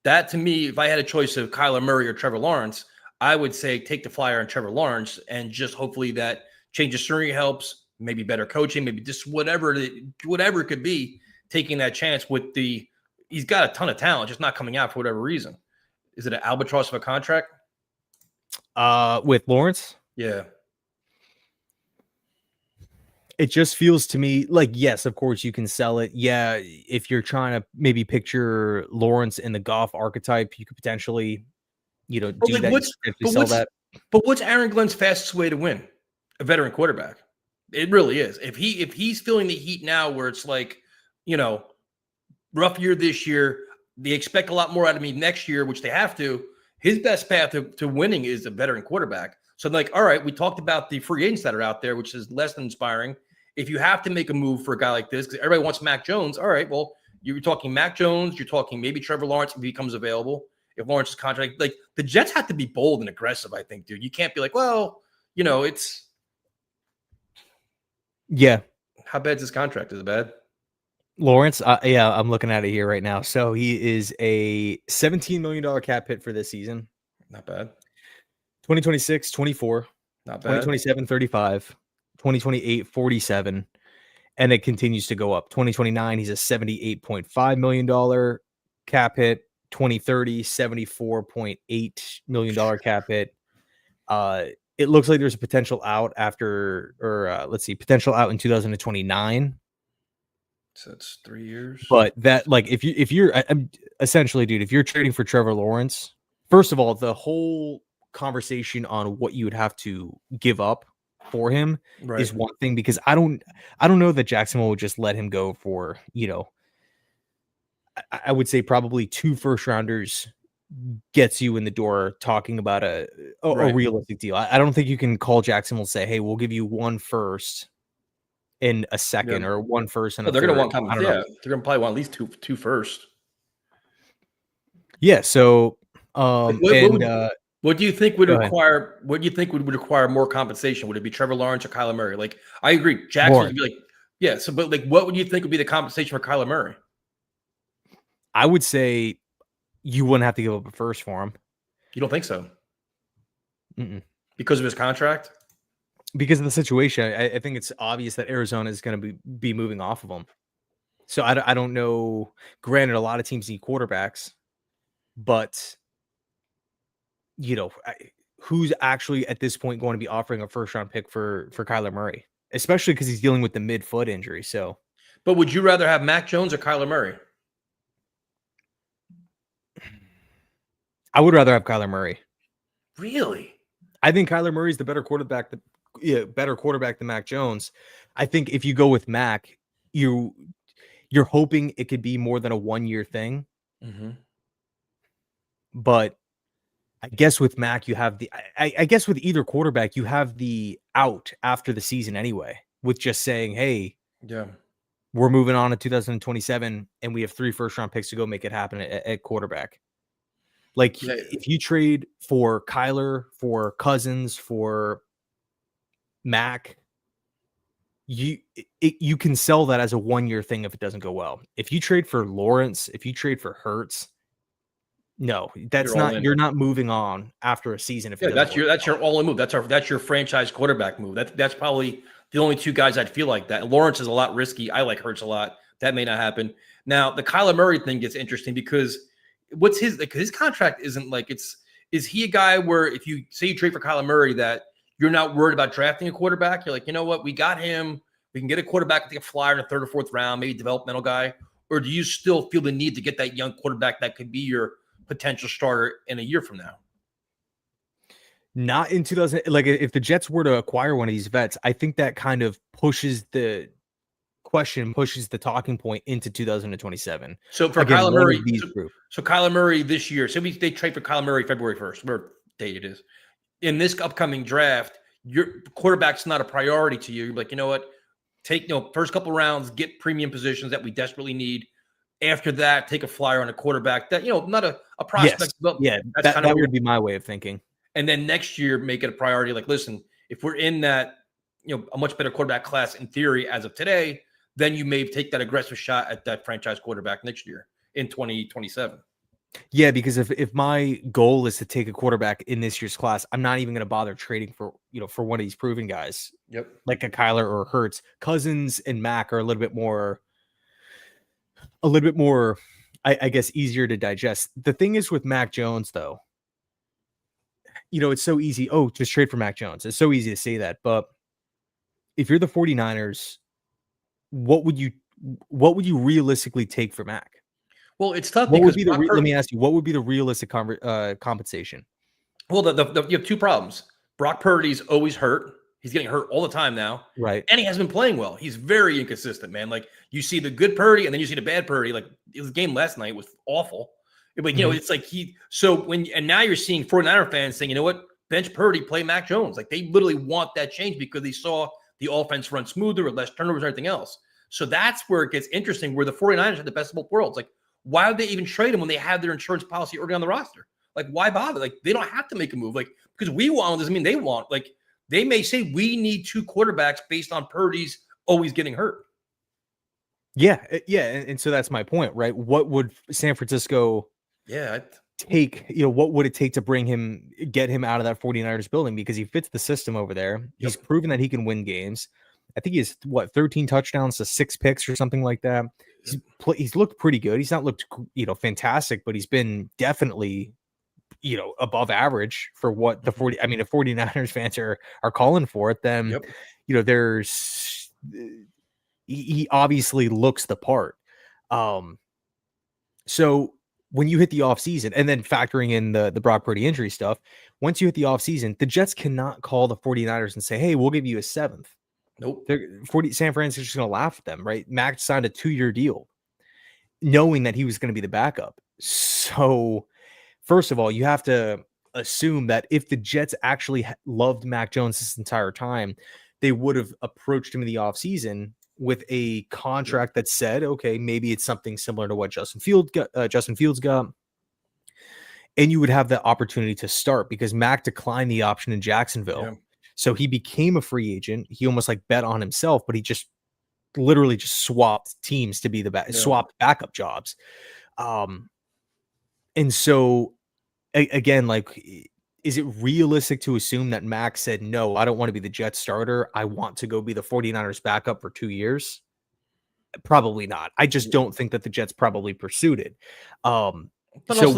that to me, if I had a choice of Kyler Murray or Trevor Lawrence, I would say take the flyer on Trevor Lawrence, and just hopefully that change of scenery helps, maybe better coaching, maybe just whatever it could be, taking that chance with he's got a ton of talent, just not coming out for whatever reason. Is it an albatross of a contract?
With Lawrence?
Yeah.
It just feels to me like, yes, of course you can sell it. Yeah, if you're trying to maybe picture Lawrence in the Goff archetype, you could potentially, do that.
But what's Aaron Glenn's fastest way to win? A veteran quarterback. It really is. If he's feeling the heat now, where it's like, rough year this year, they expect a lot more out of me next year, which they have to. His best path to winning is a veteran quarterback. So all right, we talked about the free agents that are out there, which is less than inspiring. If you have to make a move for a guy like this, because everybody wants Mac Jones, all right, well, you're talking Mac Jones, you're talking maybe Trevor Lawrence if he becomes available. If Lawrence's contract, the Jets have to be bold and aggressive, I think, dude. You can't be like, well, it's.
Yeah.
How bad is his contract? Is it bad?
Lawrence, yeah, I'm looking at it here right now. So he is a $17 million cap hit for this season.
Not bad.
2026, 24.
Not bad.
2027, 35. 2028, 47. And it continues to go up. 2029, he's a $78.5 million cap hit. 2030, $74.8 million cap hit. It looks like there's a potential out potential out in 2029.
So it's 3 years.
But that, if you're essentially, dude, if you're trading for Trevor Lawrence, first of all, the whole conversation on what you would have to give up for him
Right.
is one thing, because I don't know that Jacksonville would just let him go for, I would say probably 2 first rounders gets you in the door talking about a
Right.
realistic deal. I don't think you can call Jacksonville and say, "Hey, we'll give you 1 first and a second,
Yeah.
or 1 first and
Oh,
a
they're going to
third."
want
I don't
yeah,
know.
they're going to probably want at least two first.
Yeah, so
What do you think would
go ahead.
require? What do you think would require more compensation? Would it be Trevor Lawrence or Kyler Murray? Like, I agree, Jackson would
Lawrence.
be like, yeah. So, but like, what would you think would be the compensation for Kyler Murray?
I would say you wouldn't have to give up a first for him.
You don't think so
Mm-mm.
because of his contract?
Because of the situation. I think it's obvious that Arizona is going to be moving off of him. So I don't know. Granted, a lot of teams need quarterbacks, but who's actually at this point going to be offering a first round pick for Kyler Murray, especially because he's dealing with the midfoot injury. So,
But would you rather have Mac Jones or Kyler Murray?
I would rather have Kyler Murray.
Really?
I think Kyler Murray is the better quarterback. Better quarterback than Mac Jones. I think if you go with Mac, you're hoping it could be more than a 1-year thing.
Mm-hmm.
But I guess with Mac, you have I guess with either quarterback, you have the out after the season anyway, with just saying, "Hey,
Yeah.
we're moving on to 2027, and we have 3 first round picks to go make it happen at quarterback." Like,
Yeah.
if you trade for Kyler, for Cousins, for Mac, you can sell that as a 1-year thing if it doesn't go well. If you trade for Lawrence, if you trade for Hurts, no, that's
You're all
not.
in.
You're not moving on after a season if it
Yeah,
doesn't work.
that's your all-in move. That's your franchise quarterback move. That's probably the only 2 guys I'd feel like that. Lawrence is a lot risky. I like Hurts a lot. That may not happen. Now, the Kyler Murray thing gets interesting because what's his contract isn't like is he a guy where if you say you trade for Kyler Murray that you're not worried about drafting a quarterback? You're like, you know what, we got him. We can get a quarterback, take a flyer in the 3rd or 4th round, maybe developmental guy. Or do you still feel the need to get that young quarterback that could be your potential starter in a year from now?
Not in 2000. Like, if the Jets were to acquire one of these vets, I think that kind of pushes the talking point into 2027.
So for
Again,
Kyler
one
Murray,
of these group.
so Kyler Murray this year, say they trade for Kyler Murray February 1st, whatever date it is. In this upcoming draft, your quarterback's not a priority to you. You're like, you know what? Take first couple rounds, get premium positions that we desperately need. After that, take a flyer on a quarterback that not a prospect.
Yes.
But
Yeah,
that's kind of
that
weird.
would be my way of thinking.
And then next year, make it a priority. Like, listen, if we're in that, a much better quarterback class in theory as of today, then you may take that aggressive shot at that franchise quarterback next year in 2027.
Yeah, because if my goal is to take a quarterback in this year's class, I'm not even going to bother trading for for one of these proven guys.
Yep.
Like a Kyler or Hurts. Cousins and Mac are a little bit more, I guess, easier to digest. The thing is with Mac Jones, though, it's so easy. Oh, just trade for Mac Jones. It's so easy to say that. But if you're the 49ers, what would you realistically take for Mac?
Well, it's tough
What would
because
be let me ask you, what would be the realistic compensation?
Well, you have 2 problems. Brock Purdy's always hurt. He's getting hurt all the time now.
Right.
And he hasn't been playing well. He's very inconsistent, man. Like, you see the good Purdy and then you see the bad Purdy. Like, his game last night was awful. But, it's like and now you're seeing 49er fans saying, you know what, bench Purdy, play Mac Jones. Like, they literally want that change because they saw the offense run smoother with less turnovers and everything else. So that's where it gets interesting, where the 49ers have the best of both worlds. Like, why would they even trade him when they have their insurance policy already on the roster? Like, why bother? Like, they don't have to make a move. Like, because we want doesn't mean they want. Like, they may say we need 2 quarterbacks based on Purdy's always getting hurt.
Yeah. And so that's my point, right? What would San Francisco take? What would it take to get him out of that 49ers building? Because he fits the system over there. Yep. He's proven that he can win games. I think he has 13 touchdowns to 6 picks or something like that. He's looked pretty good. He's not looked, fantastic, but he's been definitely, above average for what the 49ers fans are calling for it. Then, there's, he obviously looks the part. So when you hit the offseason, and then factoring in the Brock Purdy injury stuff, once you hit the offseason, the Jets cannot call the 49ers and say, hey, we'll give you a 7th.
Nope.
San Francisco's just going to laugh at them, right? Mac signed a 2-year deal knowing that he was going to be the backup. So, first of all, you have to assume that if the Jets actually loved Mac Jones this entire time, they would have approached him in the offseason with a contract that said, okay, maybe it's something similar to what Justin Fields got. And you would have the opportunity to start because Mac declined the option in Jacksonville.
Yeah.
So he became a free agent. He almost like bet on himself, but he just literally just swapped teams to be swapped backup jobs. And so again, like, is it realistic to assume that Mac said, no, I don't want to be the Jets starter. I want to go be the 49ers backup for 2 years? Probably not. I just don't think that the Jets probably pursued it.
But
so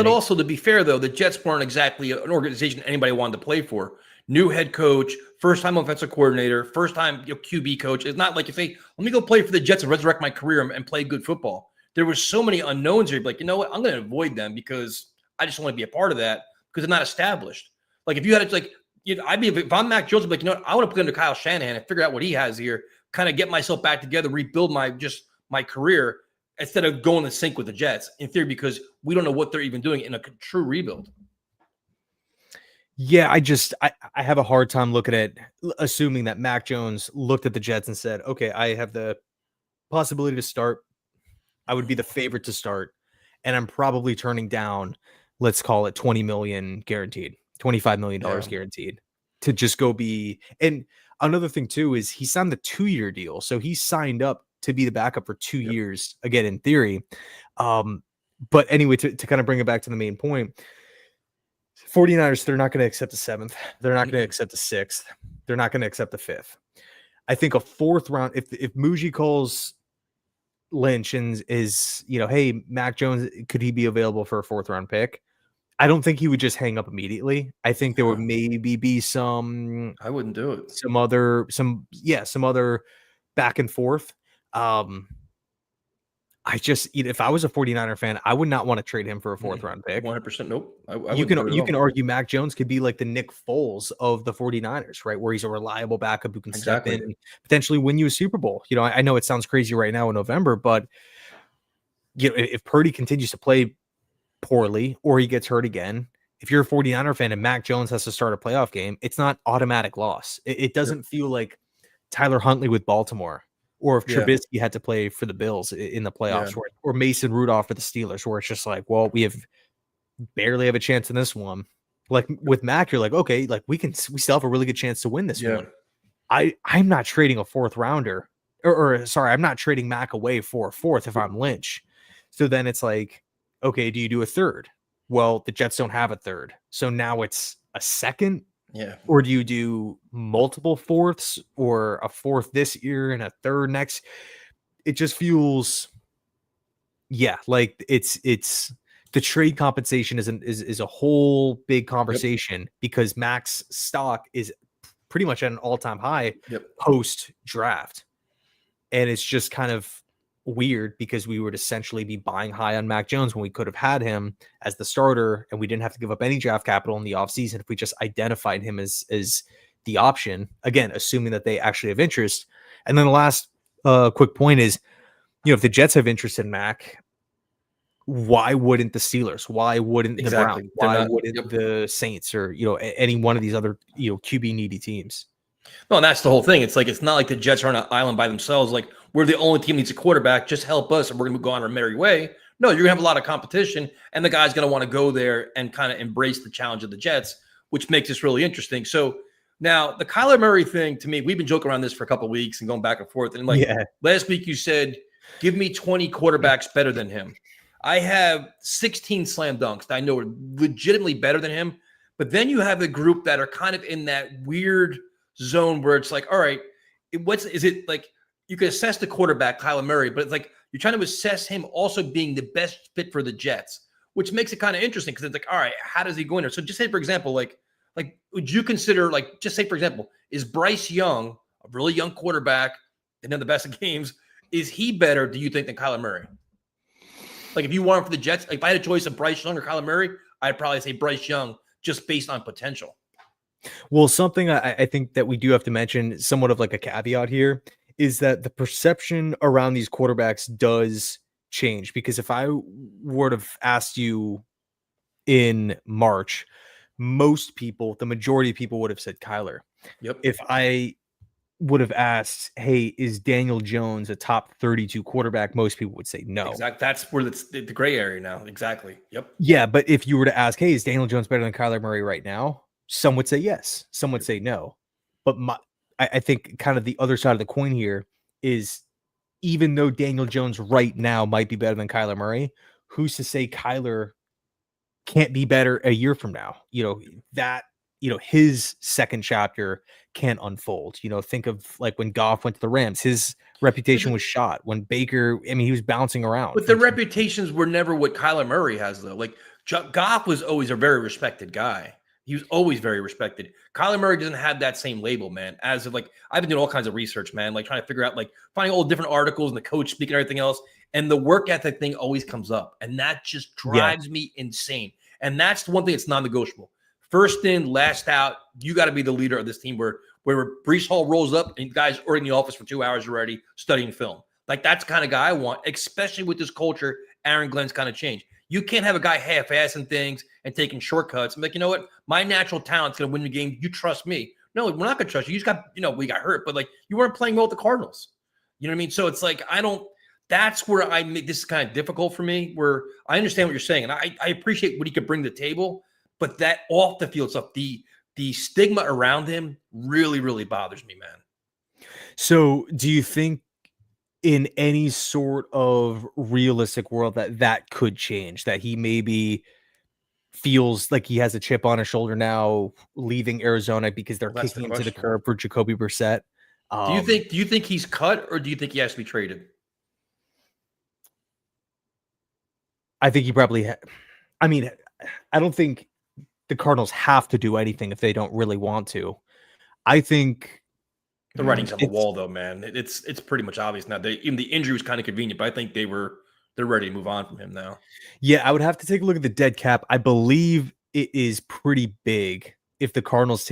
also, to be fair, though, the Jets weren't exactly an organization anybody wanted to play for. New head coach, first-time offensive coordinator, first-time QB coach. It's not like you say, let me go play for the Jets and resurrect my career and play good football. There were so many unknowns here. Like, you know what? I'm going to avoid them because I just want to be a part of that because they're not established. Like, if you had to, like, if I'm Mac Jones, I'd be like, you know what? I want to put into Kyle Shanahan and figure out what he has here, kind of get myself back together, rebuild my career instead of going to sync with the Jets in theory, because we don't know what they're even doing in a true rebuild.
Yeah, I have a hard time looking at assuming that Mac Jones looked at the Jets and said, okay, I have the possibility to start. I would be the favorite to start. And I'm probably turning down, let's call it $20 million guaranteed, $25 million guaranteed to just go be. And another thing too, is he signed the 2-year deal. So he signed up to be the backup for 2 years, again, in theory. But anyway, to kind of bring it back to the main point, 49ers, they're not going to accept the 7th. They're not going to accept the 6th. They're not going to accept the 5th. I think a 4th round, if Muji calls Lynch and is, hey, Mac Jones, could he be available for a 4th round pick? I don't think he would just hang up immediately. I think there would maybe be some.
I wouldn't do it.
Some other back and forth. I just, if I was a 49er fan, I would not want to trade him for a 4th round pick.
100%. Nope.
You can argue Mac Jones could be like the Nick Foles of the 49ers, right? Where he's a reliable backup who can step in and potentially win you a Super Bowl. I know it sounds crazy right now in November, but if Purdy continues to play poorly or he gets hurt again, if you're a 49er fan and Mac Jones has to start a playoff game, it's not automatic loss. It doesn't feel like Tyler Huntley with Baltimore, or if Trubisky had to play for the Bills in the playoffs, or Mason Rudolph for the Steelers, where it's just like, well, we barely have a chance in this one. Like with Mac, you're like, okay, like we still have a really good chance to win this one. I'm not trading a 4th rounder, or sorry, I'm not trading Mac away for a 4th if I'm Lynch. So then it's like, okay, do you do a 3rd? Well, the Jets don't have a 3rd. So now it's a 2nd.
Yeah.
Or do you do multiple 4ths, or a 4th this year and a 3rd next? It just feels, like it's the trade compensation is a whole big conversation because Mac's stock is pretty much at an all-time high post draft. And it's just kind of weird because we would essentially be buying high on Mac Jones when we could have had him as the starter, and we didn't have to give up any draft capital in the offseason if we just identified him as the option, again, assuming that they actually have interest. And then the last quick point is, if the Jets have interest in Mac, why wouldn't the Steelers? Why wouldn't the Browns? Why wouldn't the Saints, or any one of these other QB needy teams?
No, and that's the whole thing. It's like, it's not like the Jets are on an island by themselves. Like, we're the only team that needs a quarterback. Just help us, and we're going to go on our merry way. No, you're going to have a lot of competition, and the guy's going to want to go there and kind of embrace the challenge of the Jets, which makes this really interesting. So now the Kyler Murray thing, to me, we've been joking around this for a couple of weeks and going back and forth. And last week you said, give me 20 quarterbacks better than him. I have 16 slam dunks that I know are legitimately better than him. But then you have a group that are kind of in that weird zone where it's like, all right, is it like you can assess the quarterback, Kyler Murray, but it's like you're trying to assess him also being the best fit for the Jets, which makes it kind of interesting because it's like, all right, how does he go in there? So just say, for example, like would you consider, like, just say, for example, is Bryce Young, a really young quarterback and then the best of games, is he better, do you think, than Kyler Murray? Like if you want him for the Jets, like if I had a choice of Bryce Young or Kyler Murray, I'd probably say Bryce Young just based on potential.
Well, something I think that we do have to mention, somewhat of like a caveat here, is that the perception around these quarterbacks does change. Because if I were to have asked you in March, most people, the majority of people would have said Kyler.
Yep.
If I would have asked, hey, is Daniel Jones a top 32 quarterback? Most people would say no.
Exactly. That's where it's the gray area now. Exactly. Yep.
Yeah, but if you were to ask, hey, is Daniel Jones better than Kyler Murray right now? Some would say yes. Some would say no. But I think kind of the other side of the coin here is, even though Daniel Jones right now might be better than Kyler Murray, who's to say Kyler can't be better a year from now? His second chapter can unfold. Think of like when Goff went to the Rams, his reputation was shot. When Baker, he was bouncing around.
But the reputations were never what Kyler Murray has, though. Like Goff was always a very respected guy. He was always very respected. Kyler Murray doesn't have that same label, man. As of like, I've been doing all kinds of research, man, like trying to figure out, like finding all different articles and the coach speaking and everything else. And the work ethic thing always comes up. And that just drives me insane. And that's the one thing that's non-negotiable. First in, last out. You got to be the leader of this team where Brees Hall rolls up and guys are in the office for 2 hours already studying film. Like that's the kind of guy I want, especially with this culture Aaron Glenn's kind of changed. You can't have a guy half-assing things and taking shortcuts. I'm like, you know what? My natural talent's going to win the game. You trust me. No, we're not going to trust you. You just got, we got hurt, but like you weren't playing well with the Cardinals. You know what I mean? So it's like, that's where this is kind of difficult for me, where I understand what you're saying. And I appreciate what he could bring to the table, but that off the field stuff, the stigma around him really, really bothers me, man.
So do you think in any sort of realistic world that could change, that he maybe feels like he has a chip on his shoulder now leaving Arizona because they're kicking him to the curb for Jacoby Brissett?
Do you think he's cut, or do you think he has to be traded?
I think he probably I don't think the Cardinals have to do anything if they don't really want to. I think
the writing's on the wall, though, man. It's pretty much obvious now. Even the injury was kind of convenient, but I think they're ready to move on from him now.
Yeah, I would have to take a look at the dead cap. I believe it is pretty big if the Cardinals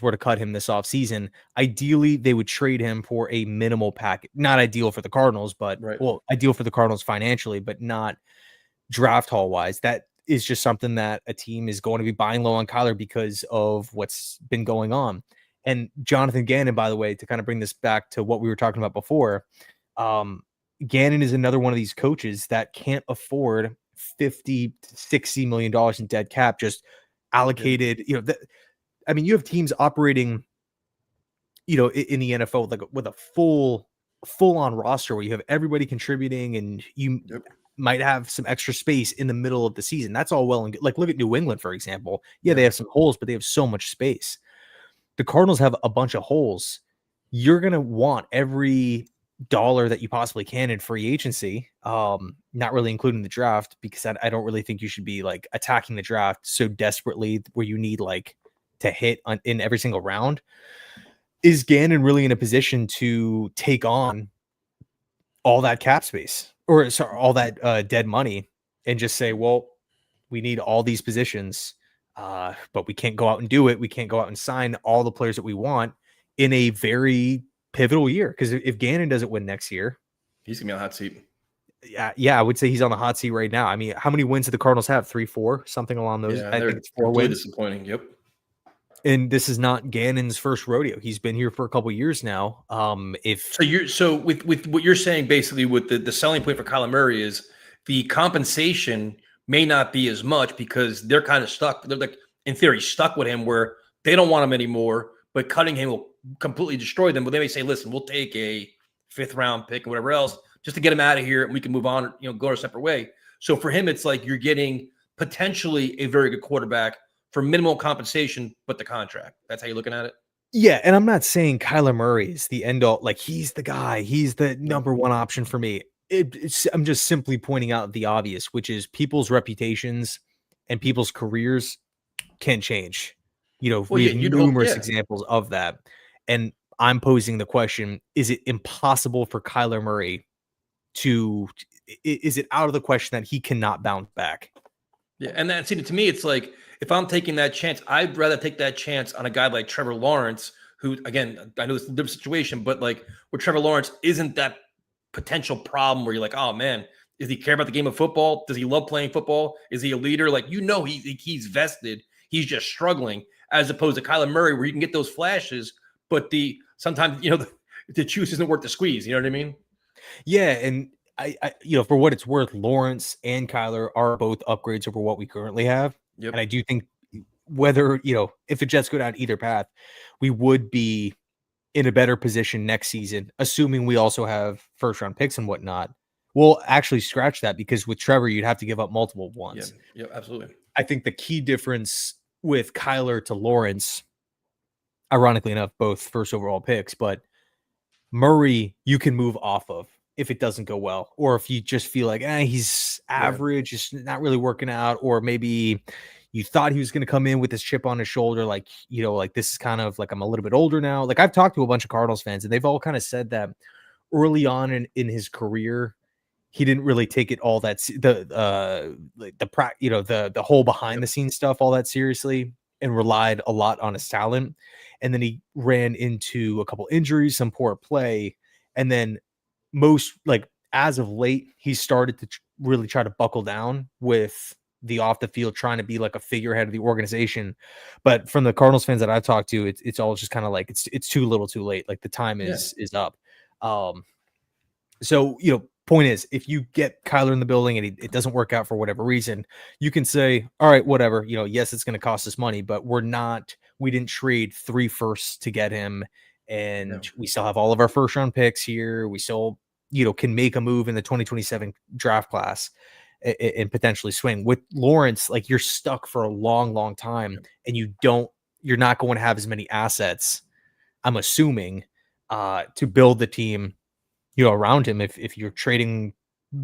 were to cut him this offseason. Ideally, they would trade him for a minimal package. Not ideal for the Cardinals, but ideal for the Cardinals financially, but not draft haul wise. That is just something that a team is going to be buying low on Kyler because of what's been going on. And Jonathan Gannon, by the way, to kind of bring this back to what we were talking about before, Gannon is another one of these coaches that can't afford $50 to $60 million in dead cap, just allocated. You have teams operating, in the NFL with a full on roster where you have everybody contributing, and you might have some extra space in the middle of the season. That's all well and good. Like look at New England, for example. Yeah, they have some holes, but they have so much space. The Cardinals have a bunch of holes. You're going to want every dollar that you possibly can in free agency, not really including the draft, because I don't really think you should be like attacking the draft so desperately where you need like to hit in every single round. Is Gannon really in a position to take on all that cap space, or sorry, all that dead money, and just say, well, we need all these positions, but we can't go out and do it. We can't go out and sign all the players that we want in a very pivotal year. Because if Gannon doesn't win next year,
he's gonna be on the hot seat.
Yeah, I would say he's on the hot seat right now. I mean, how many wins do the Cardinals have? 3, 4, something along those.
Yeah,
I think it's 4 wins.
Disappointing. Yep.
And this is not Gannon's first rodeo. He's been here for a couple of years now.
So with what you're saying, basically, with the selling point for Kyler Murray is the compensation may not be as much because they're kind of stuck. They're like, in theory, stuck with him where they don't want him anymore, but cutting him will completely destroy them. But they may say, listen, we'll take a 5th round pick and whatever else just to get him out of here and we can move on, go our separate way. So for him, it's like you're getting potentially a very good quarterback for minimal compensation, but the contract. That's how you're looking at it?
Yeah, and I'm not saying Kyler Murray is the end all. Like, he's the guy. He's the number one option for me. I'm just simply pointing out the obvious, which is people's reputations and people's careers can change. We have numerous examples of that. And I'm posing the question, is it impossible for Kyler Murray to is it out of the question that he cannot bounce back?
Yeah, and that see to me, it's like if I'm taking that chance, I'd rather take that chance on a guy like Trevor Lawrence, who again, I know it's a different situation, but like where Trevor Lawrence isn't that potential problem where you're like, oh man, does he care about the game of football? Does he love playing football? Is he a leader? Like he's vested, he's just struggling, as opposed to Kyler Murray, where you can get those flashes, but sometimes the juice isn't worth the squeeze. You know what I mean?
Yeah, and I for what it's worth, Lawrence and Kyler are both upgrades over what we currently have.
Yep.
And I do think whether, if the Jets go down either path, we would be in a better position next season, assuming we also have first round picks and whatnot. We'll actually scratch that because with Trevor, you'd have to give up multiple ones.
Yeah, absolutely.
I think the key difference with Kyler to Lawrence, ironically enough, both first overall picks, but Murray, you can move off of if it doesn't go well, or if you just feel like he's average, just not really working out, or maybe you thought he was going to come in with this chip on his shoulder, like this is kind of like I'm a little bit older now. Like I've talked to a bunch of Cardinals fans, and they've all kind of said that early on in his career, he didn't really take it all that the whole behind the scenes stuff all that seriously, and relied a lot on his talent. And then he ran into a couple injuries, some poor play, and then as of late, he started to really try to buckle down with the off the field, trying to be like a figurehead of the organization. But from the Cardinals fans that I've talked to, it's all just kind of like it's too little, too late. Like the time is up. So point is, if you get Kyler in the building and it doesn't work out for whatever reason, you can say, all right, whatever. Yes, it's going to cost us money, but we didn't trade 3 firsts to get him, and we still have all of our first round picks here. We still can make a move in the 2027 draft class and potentially swing. With Lawrence, like you're stuck for a long, long time, and you're not going to have as many assets, I'm assuming, to build the team, around him if you're trading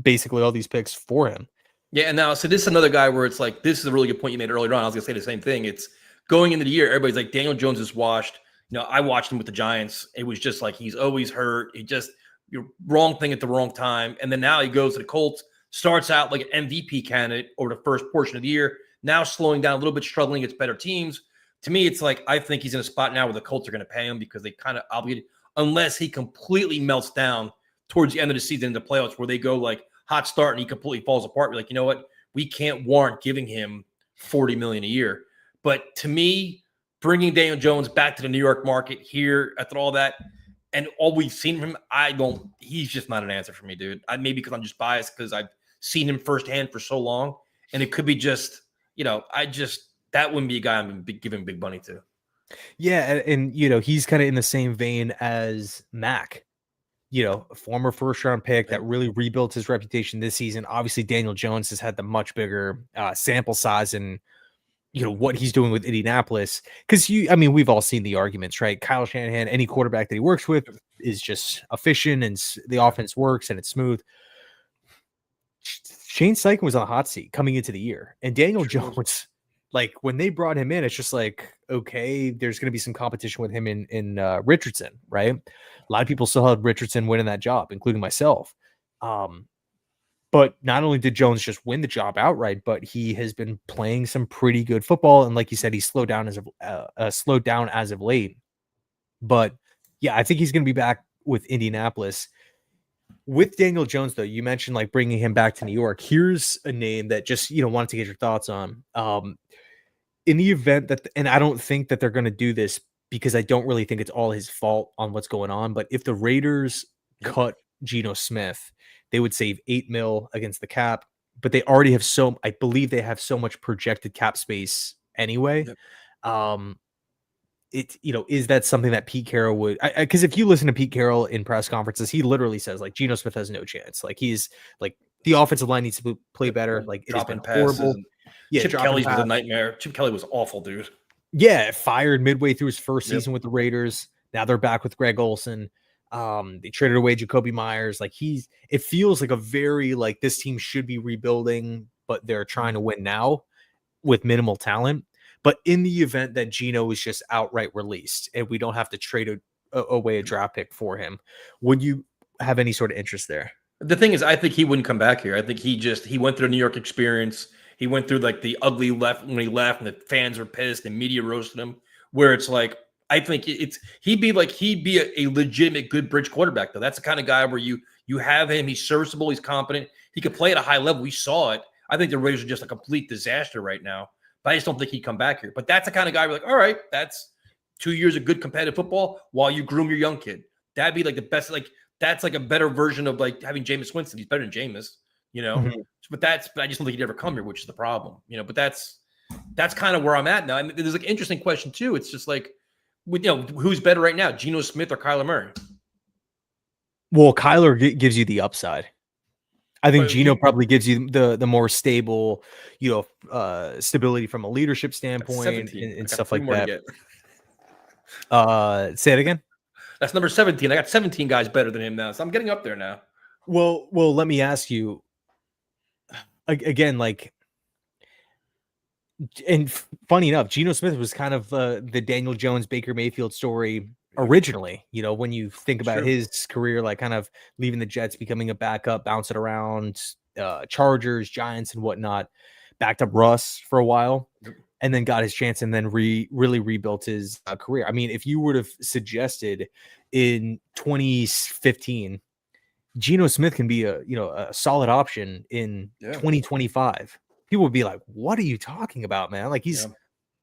basically all these picks for him.
Yeah, and now, so this is another guy where it's like, this is a really good point you made earlier on. I was going to say the same thing. It's going into the year, everybody's like, Daniel Jones is washed. I watched him with the Giants. It was just like, he's always hurt. You're wrong thing at the wrong time. And then now he goes to the Colts, starts out like an MVP candidate over the first portion of the year, now slowing down a little bit, struggling against better teams. To me, it's like, I think he's in a spot now where the Colts are going to pay him because they kind of obligated, unless he completely melts down towards the end of the season in the playoffs where they go like hot start and he completely falls apart. We're like, you know what? We can't warrant giving him $40 million a year. But to me, bringing Daniel Jones back to the New York market here after all that, and all we've seen from him, he's just not an answer for me, dude. Maybe because I'm just biased because I've seen him firsthand for so long. And it could be just, that wouldn't be a guy I'm giving big money to.
Yeah. And he's kind of in the same vein as Mac, a former first round pick that really rebuilt his reputation this season. Obviously, Daniel Jones has had the much bigger sample size and, what he's doing with Indianapolis. Because we've all seen the arguments, right? Kyle Shanahan, any quarterback that he works with is just efficient and the offense works and it's smooth. Shane Steichen was on the hot seat coming into the year, and Daniel Jones, like when they brought him in, it's just like, okay, there's going to be some competition with him in Richardson, right? A lot of people still had Richardson winning that job, including myself. But not only did Jones just win the job outright, but he has been playing some pretty good football. And like you said, he slowed down as of late. But yeah, I think he's going to be back with Indianapolis. With Daniel Jones, though, you mentioned like bringing him back to New York. Here's a name that just, wanted to get your thoughts on. In the event that, and I don't think that they're going to do this because I don't really think it's all his fault on what's going on. But if the Raiders cut Geno Smith, they would save $8 million against the cap, but they already have I believe they have so much projected cap space anyway. Is that something that Pete Carroll would, because if you listen to Pete Carroll in press conferences, he literally says like Geno Smith has no chance. Like he's like the offensive line needs to play better. Like it has been horrible.
Yeah, Chip Kelly was a nightmare. Chip Kelly was awful, dude.
Yeah, fired midway through his first season with the Raiders. Now they're back with Greg Olsen. They traded away Jacoby Myers. Like it feels like a very like this team should be rebuilding, but they're trying to win now with minimal talent. But in the event that Geno is just outright released and we don't have to trade away a draft pick for him, would you have any sort of interest there?
The thing is, I think he wouldn't come back here. I think he went through the New York experience. He went through like the ugly left when he left, and the fans were pissed, and media roasted him. Where it's like, I think he'd be a legitimate good bridge quarterback though. That's the kind of guy where you have him. He's serviceable. He's competent. He could play at a high level. We saw it. I think the Raiders are just a complete disaster right now. But I just don't think he'd come back here. But that's the kind of guy we're like, all right, that's 2 years of good competitive football while you groom your young kid. That'd be like the best. Like that's like a better version of like having Jameis Winston. He's better than Jameis, you know.
Mhm.
But I just don't think he'd ever come here, which is the problem, you know. But that's kind of where I'm at now. I mean, there's like an interesting question too. It's just like, who's better right now, Geno Smith or Kyler Murray?
Well, Kyler gives you the upside. I think
But
Geno probably gives you the more stable, stability from a leadership standpoint
17.
and
I got
stuff
3
like
more to
that.
get.
Say it again.
That's number 17. I got 17 guys better than him now, so I'm getting up there now.
Well, let me ask you again, like, and funny enough, Geno Smith was kind of the Daniel Jones, Baker Mayfield story originally. You know, when you think about his career, like kind of leaving the Jets, becoming a backup, bouncing around, Chargers, Giants, and whatnot, backed up Russ for a while, and then got his chance, and then really rebuilt his career. I mean, if you would have suggested in 2015, Geno Smith can be a solid option in 2025. People would be like, "What are you talking about, man? Like he's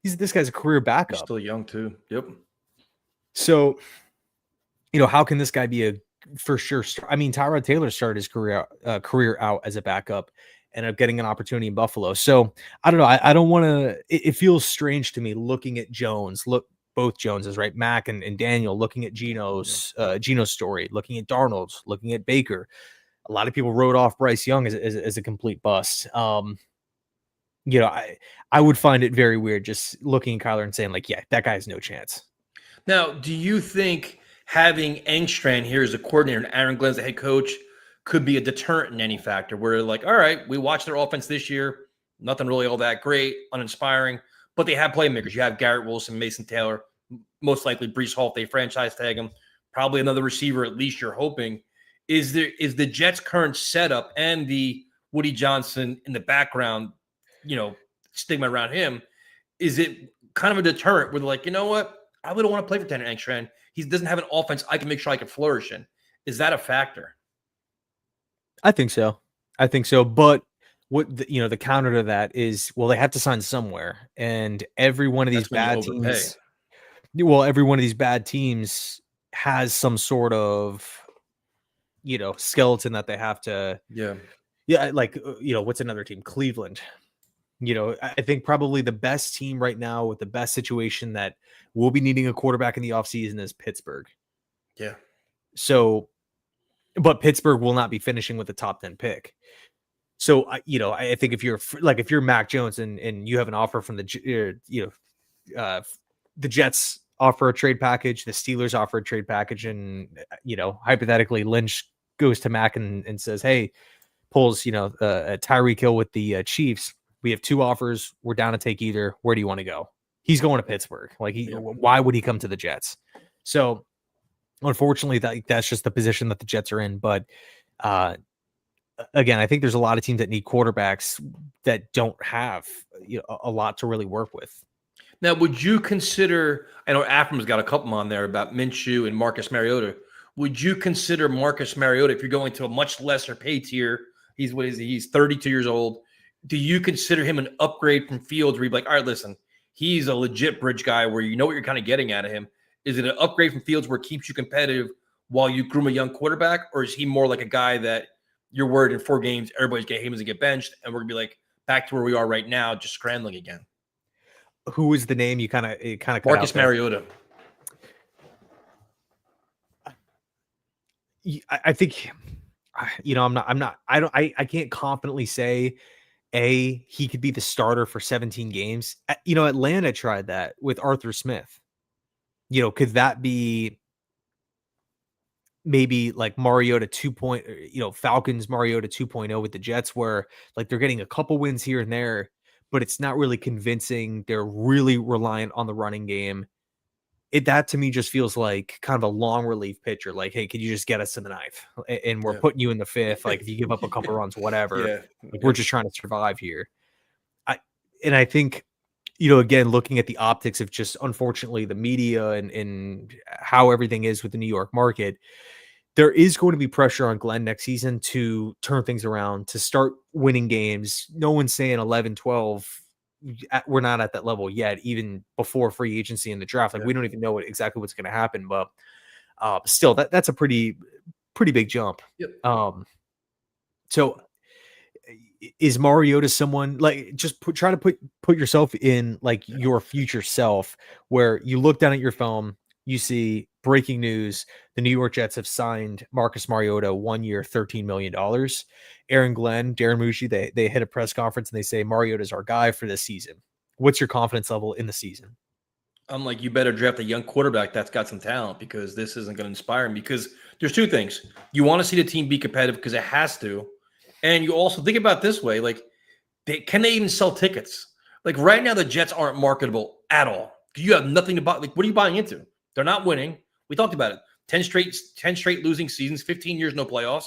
this guy's a career backup.
He's still young too." Yep.
So, how can this guy be a for sure? I mean, Tyrod Taylor started his career out as a backup, ended up getting an opportunity in Buffalo. So I don't know. I don't want to. It feels strange to me looking at both Joneses, right? Mac and Daniel, looking at Geno's story, looking at Darnold's, looking at Baker. A lot of people wrote off Bryce Young as a complete bust. I would find it very weird just looking at Kyler and saying like, yeah, that guy has no chance.
Now, do you think having Engstrand here as a coordinator and Aaron Glenn's the head coach could be a deterrent in any factor where like, all right, we watched their offense this year, nothing really all that great, uninspiring, but they have playmakers. You have Garrett Wilson, Mason Taylor, most likely Breece Hall if they franchise tag him, probably another receiver at least you're hoping. Is the Jets' current setup and the Woody Johnson in the background, stigma around him, is it kind of a deterrent where they're like, you know what? I really don't want to play for Tanner Engstrand. He doesn't have an offense I can make sure I can flourish in. Is that a factor?
I think so. But what the counter to that is, well, they have to sign somewhere, and every one of these bad teams. Well, every one of these bad teams has some sort of skeleton that they have to. Yeah. Like what's another team? Cleveland. I think probably the best team right now with the best situation that will be needing a quarterback in the offseason is Pittsburgh.
Yeah.
So, but Pittsburgh will not be finishing with the top 10 pick. So, I think if you're Mac Jones and you have an offer from the Jets offer a trade package, the Steelers offer a trade package, and, hypothetically Lynch goes to Mac and says, hey, pulls, a Tyreek Hill with the Chiefs. We have 2 offers. We're down to take either. Where do you want to go? He's going to Pittsburgh. Why would he come to the Jets? So unfortunately, that's just the position that the Jets are in. But again, I think there's a lot of teams that need quarterbacks that don't have a lot to really work with.
Now, would you consider? I know Afram's got a couple on there about Minshew and Marcus Mariota. Would you consider Marcus Mariota if you're going to a much lesser pay tier? He's 32 years old. Do you consider him an upgrade from Fields where you'd be like, all right, listen, he's a legit bridge guy where you know what you're kind of getting out of him? Is it an upgrade from Fields where it keeps you competitive while you groom a young quarterback? Or is he more like a guy that you're worried in 4 games, everybody's going to get benched, and we're going to be like back to where we are right now, just scrambling again?
Who is the name you kind of
Marcus Mariota.
I think, I can't confidently say he could be the starter for 17 games. Atlanta tried that with Arthur Smith. Could that be maybe like Mariota 2.0, Falcons Mariota 2.0 with the Jets, where like they're getting a couple wins here and there, but it's not really convincing. They're really reliant on the running game. that to me just feels like kind of a long relief pitcher. Like, hey, could you just get us to the ninth? And we're
Yeah.
putting you in the fifth. Like, if you give up a couple runs, whatever.
Yeah.
Like, we're just trying to survive here. I think, again, looking at the optics of just unfortunately the media and how everything is with the New York market, there is going to be pressure on Glenn next season to turn things around, to start winning games. No one's saying 11, 12. We're not at that level yet, even before free agency and the draft. Like, we don't even know exactly what's going to happen, but still, that's a pretty big jump.
Yep.
So is Mariota someone, like, just try to put yourself in like your future self, where you look down at your phone, you see breaking news: the New York Jets have signed Marcus Mariota 1 year, $13 million. Aaron Glenn, Darren Mucci, they hit a press conference and they say Mariota's our guy for this season. What's your confidence level in the season?
I'm like, you better draft a young quarterback that's got some talent, because this isn't going to inspire him. Because there's two things: you want to see the team be competitive because it has to, and you also think about it this way: like, can they even sell tickets? Like, right now, the Jets aren't marketable at all. You have nothing to buy. Like, what are you buying into? They're not winning. We talked about it. 10 straight losing seasons, 15 years, no playoffs.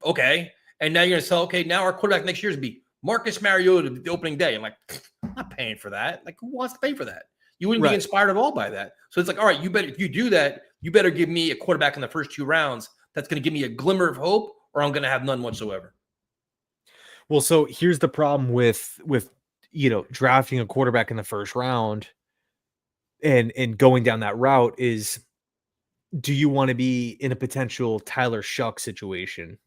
Okay. And now you're going to sell, okay, now our quarterback next year is be Marcus Mariota the opening day. I'm like, I'm not paying for that. Like, who wants to pay for that? You wouldn't be inspired at all by that. So it's like, all right, if you do that, you better give me a quarterback in the first 2 rounds that's going to give me a glimmer of hope, or I'm going to have none whatsoever.
Well, so here's the problem with drafting a quarterback in the first round and going down that route is, do you want to be in a potential Tyler Shuck situation,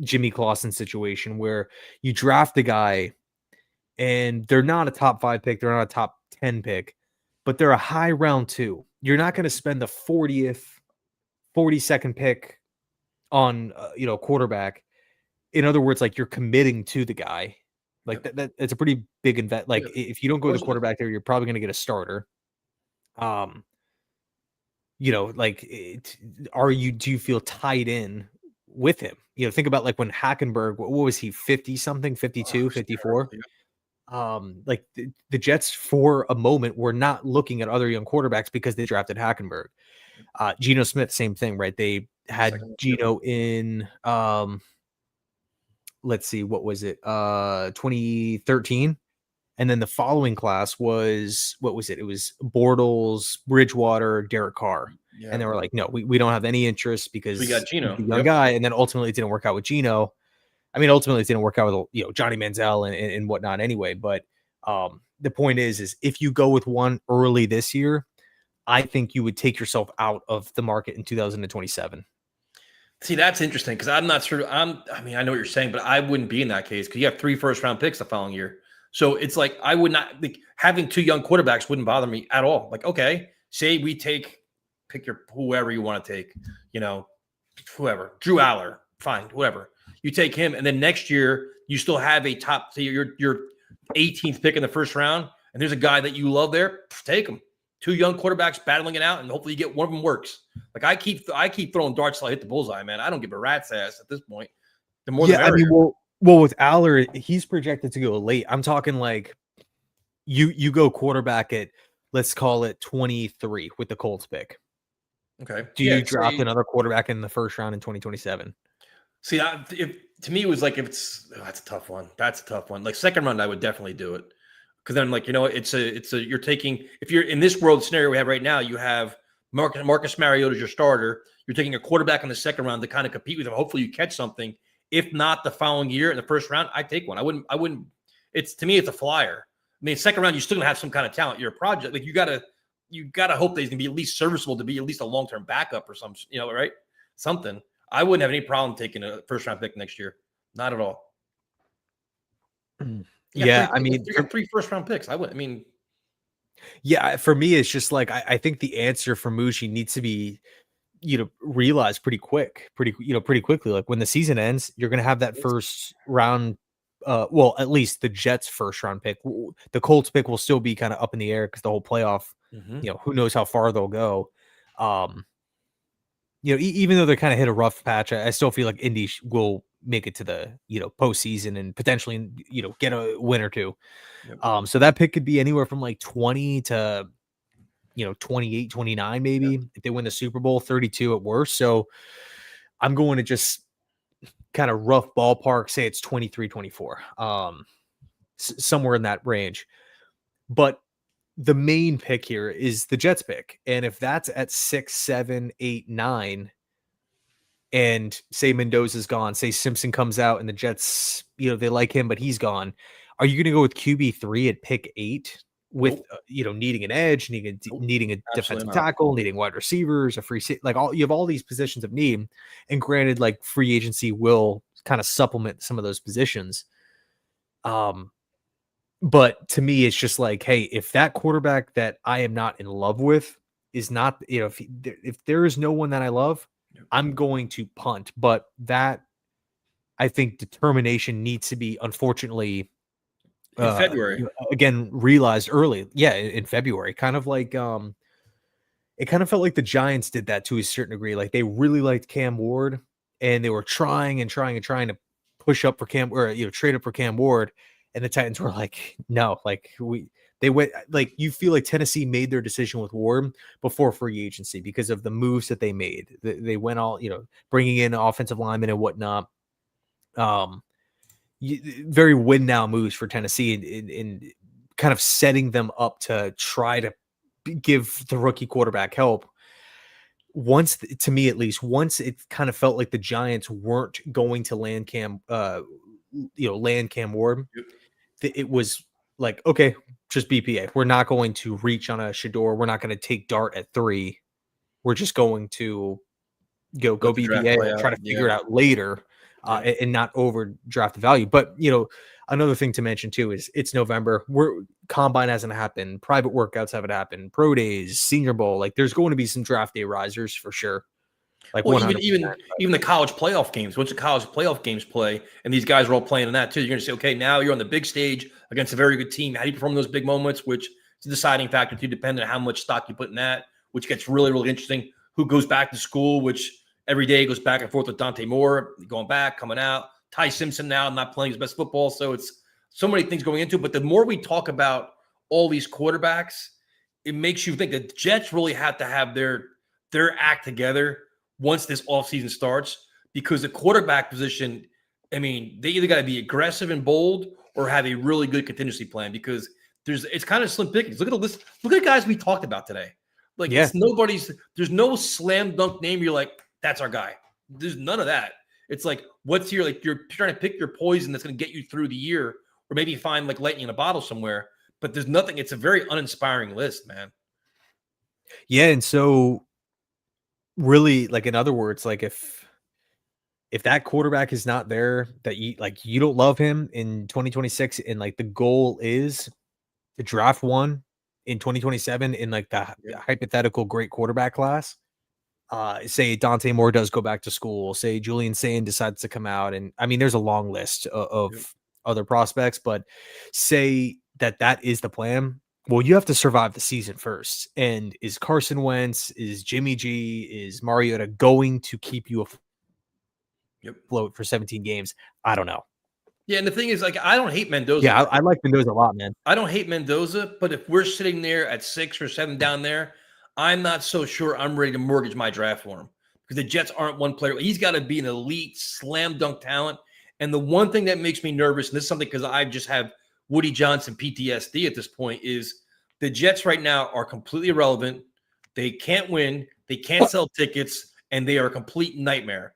Jimmy Clausen situation, where you draft a guy and they're not a top 5 pick, they're not a top 10 pick, but they're a high round 2. You're not going to spend the 42nd pick on quarterback. In other words, like, you're committing to the guy. Like, that it's a pretty big invest. Like, if you don't go to the quarterback there, you're probably going to get a starter. Do you feel tied in with him? Think about, like, when Hackenberg, what was he, 50 something, 52, 54? Like, the Jets for a moment were not looking at other young quarterbacks because they drafted Hackenberg. Geno Smith, same thing, right? They had Geno in, let's see, what was it? 2013. And then the following class was, what was it? It was Bortles, Bridgewater, Derek Carr. Yeah. And they were like, no, we don't have any interest because
we got Geno,
young guy. And then ultimately it didn't work out with Geno. I mean, ultimately it didn't work out with, Johnny Manziel and whatnot anyway. But the point is if you go with one early this year, I think you would take yourself out of the market in 2027.
See, that's interesting, because I'm not sure. I know what you're saying, but I wouldn't be in that case, because you have 3 first-round picks the following year. So it's like, I would not, like, having 2 young quarterbacks wouldn't bother me at all. Like, okay, say we pick your whoever you want to take, whoever, Drew Aller, fine, whoever. You take him, and then next year you still have a top, say your 18th pick in the first round, and there's a guy that you love there, take him. 2 young quarterbacks battling it out, and hopefully you get one of them works. Like, I keep throwing darts till I hit the bullseye, man. I don't give a rat's ass at this point. The more the merrier.
Well, with Aller, he's projected to go late. I'm talking like you go quarterback at, let's call it 23 with the Colts pick.
Okay.
Do you draft another quarterback in the first round in 2027?
See, to me, it was like, that's a tough one. That's a tough one. Like, second round, I would definitely do it. Because then, like, you're taking, if you're in this world scenario we have right now, you have Marcus Mariota as your starter. You're taking a quarterback in the second round to kind of compete with him. Hopefully you catch something. If not the following year in the first round, I'd take one. I wouldn't, to me, it's a flyer. I mean, second round, you're still gonna have some kind of talent. You're a project. Like, you gotta hope that he's gonna be at least serviceable to be at least a long-term backup or something, right? Something. I wouldn't have any problem taking a first round pick next year. Not at all.
Yeah,
you got 3 first-round picks.
Yeah, for me, it's just like, I think the answer for Mucci needs to be, realized pretty quickly. Like, when the season ends, you're going to have that first round. Well, at least the Jets' first round pick. The Colts pick will still be kind of up in the air because the whole playoff. Who knows how far they'll go. Even though they kind of hit a rough patch, I still feel like Indy will make it to the postseason and potentially get a win or two. So that pick could be anywhere from like 20 to 28, 29 maybe. If they win the Super Bowl, 32 at worst. So I'm going to just kind of rough ballpark, say it's 23, 24, somewhere in that range. But the main pick here is the Jets pick. And if that's at 6, 7, 8, 9, and say Mendoza's gone, say Simpson comes out and the Jets, they like him, but he's gone. Are you going to go with QB3 at pick 8 with, needing an edge, needing a defensive tackle, needing wide receivers, a free, you have all these positions of need. And granted, like free agency will kind of supplement some of those positions. But to me, it's just like, hey, if that quarterback that I am not in love with is not, if there is no one that I love, I'm going to punt. But that, I think, determination needs to be, unfortunately,
in February
again, realized early. Yeah, in February, kind of like it kind of felt like the Giants did that to a certain degree. Like they really liked Cam Ward, and they were trying to push up for Cam, or trade up for Cam Ward. And the Titans were like, no, like they went, like, you feel like Tennessee made their decision with Ward before free agency because of the moves that they made. They went all, bringing in offensive linemen and whatnot. Very win now moves for Tennessee in kind of setting them up to try to give the rookie quarterback help. Once, to me at least, once it kind of felt like the Giants weren't going to land Cam Ward. Yep. It was like, okay, just BPA. We're not going to reach on a Shador. We're not going to take Dart at 3. We're just going to go BPA and try to figure it out later, and not overdraft the value. But, another thing to mention too is it's November. Combine hasn't happened. Private workouts haven't happened. Pro days, Senior Bowl. Like there's going to be some draft day risers for sure. Like, well,
even the college playoff games. Once the college playoff games play, and these guys are all playing in that too, you're going to say, okay, now you're on the big stage against a very good team. How do you perform in those big moments? Which is a deciding factor too, depending on how much stock you put in that. Which gets really, really interesting. Who goes back to school? Which every day goes back and forth with Dante Moore going back, coming out. Ty Simpson now not playing his best football. So it's so many things going into it. But the more we talk about all these quarterbacks, it makes you think that the Jets really have to have their act together once this offseason starts, because the quarterback position, I mean, they either got to be aggressive and bold or have a really good contingency plan, because it's kind of slim pickings. Look at the list. Look at the guys we talked about today. Like, there's no slam dunk name. You're like, that's our guy. There's none of that. It's like, you're trying to pick your poison that's going to get you through the year, or maybe find like lightning in a bottle somewhere, but there's nothing. It's a very uninspiring list, man.
Yeah. And so, really, like, in other words, like if that quarterback is not there, that you don't love him in 2026, and like the goal is to draft one in 2027 in like the hypothetical great quarterback class. Say Dante Moore does go back to school, say Julian Sayin decides to come out, and I mean there's a long list of other prospects, but say that is the plan. Well, you have to survive the season first. And is Carson Wentz, is Jimmy G, is Mariota going to keep you afloat for 17 games? I don't know.
Yeah, and the thing is, like, I don't hate Mendoza.
Yeah, I like Mendoza a lot, man.
I don't hate Mendoza, but if we're sitting there at 6 or 7 down there, I'm not so sure I'm ready to mortgage my draft for him, because the Jets aren't one player. He's got to be an elite slam dunk talent. And the one thing that makes me nervous, and this is something because I just have Woody Johnson PTSD at this point, is the Jets right now are completely irrelevant. They can't win. They can't sell tickets, and they are a complete nightmare.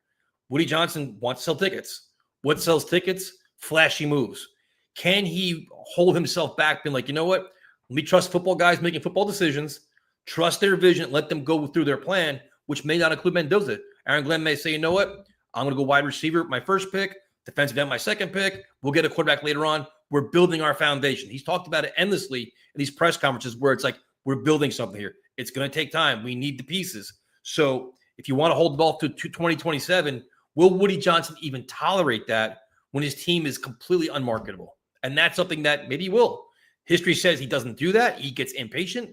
Woody Johnson wants to sell tickets. What sells tickets? Flashy moves. Can he hold himself back, being like, you know what? Let me trust football guys making football decisions, trust their vision, let them go through their plan, which may not include Mendoza. Aaron Glenn may say, you know what? I'm going to go wide receiver my first pick, defensive end my second pick. We'll get a quarterback later on. We're building our foundation. He's talked about it endlessly in these press conferences where it's like, we're building something here. It's going to take time. We need the pieces. So if you want to hold the ball to 2027, will Woody Johnson even tolerate that when his team is completely unmarketable? And that's something that maybe he will. History says he doesn't do that. He gets impatient,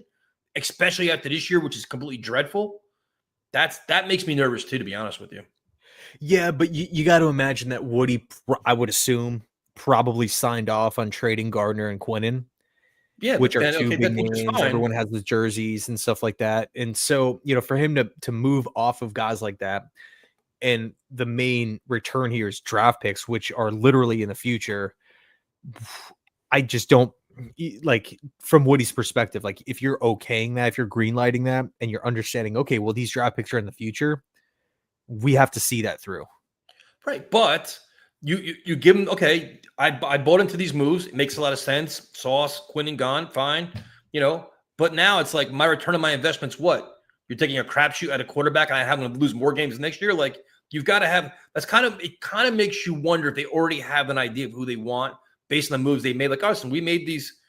especially after this year, which is completely dreadful. That makes me nervous too, to be honest with you.
Yeah, but you got to imagine that Woody, I would assume, probably signed off on trading Gardner and Quinnen.
Yeah,
which are
and
two
okay,
big
which is
names.
fine.
Everyone has the jerseys and stuff like that. And so, for him to move off of guys like that, and the main return here is draft picks, which are literally in the future. I just don't like, from Woody's perspective, like if you're okaying that, if you're greenlighting that, and you're understanding, okay, well, these draft picks are in the future, we have to see that through.
Right, but you give them, okay, I bought into these moves. It makes a lot of sense. Sauce, Quinn and gone, fine, But now it's like my return on my investment's what? You're taking a crapshoot at a quarterback, and I have them to lose more games next year. Like you've got to have. It kind of makes you wonder if they already have an idea of who they want based on the moves they made. Like, listen, we made these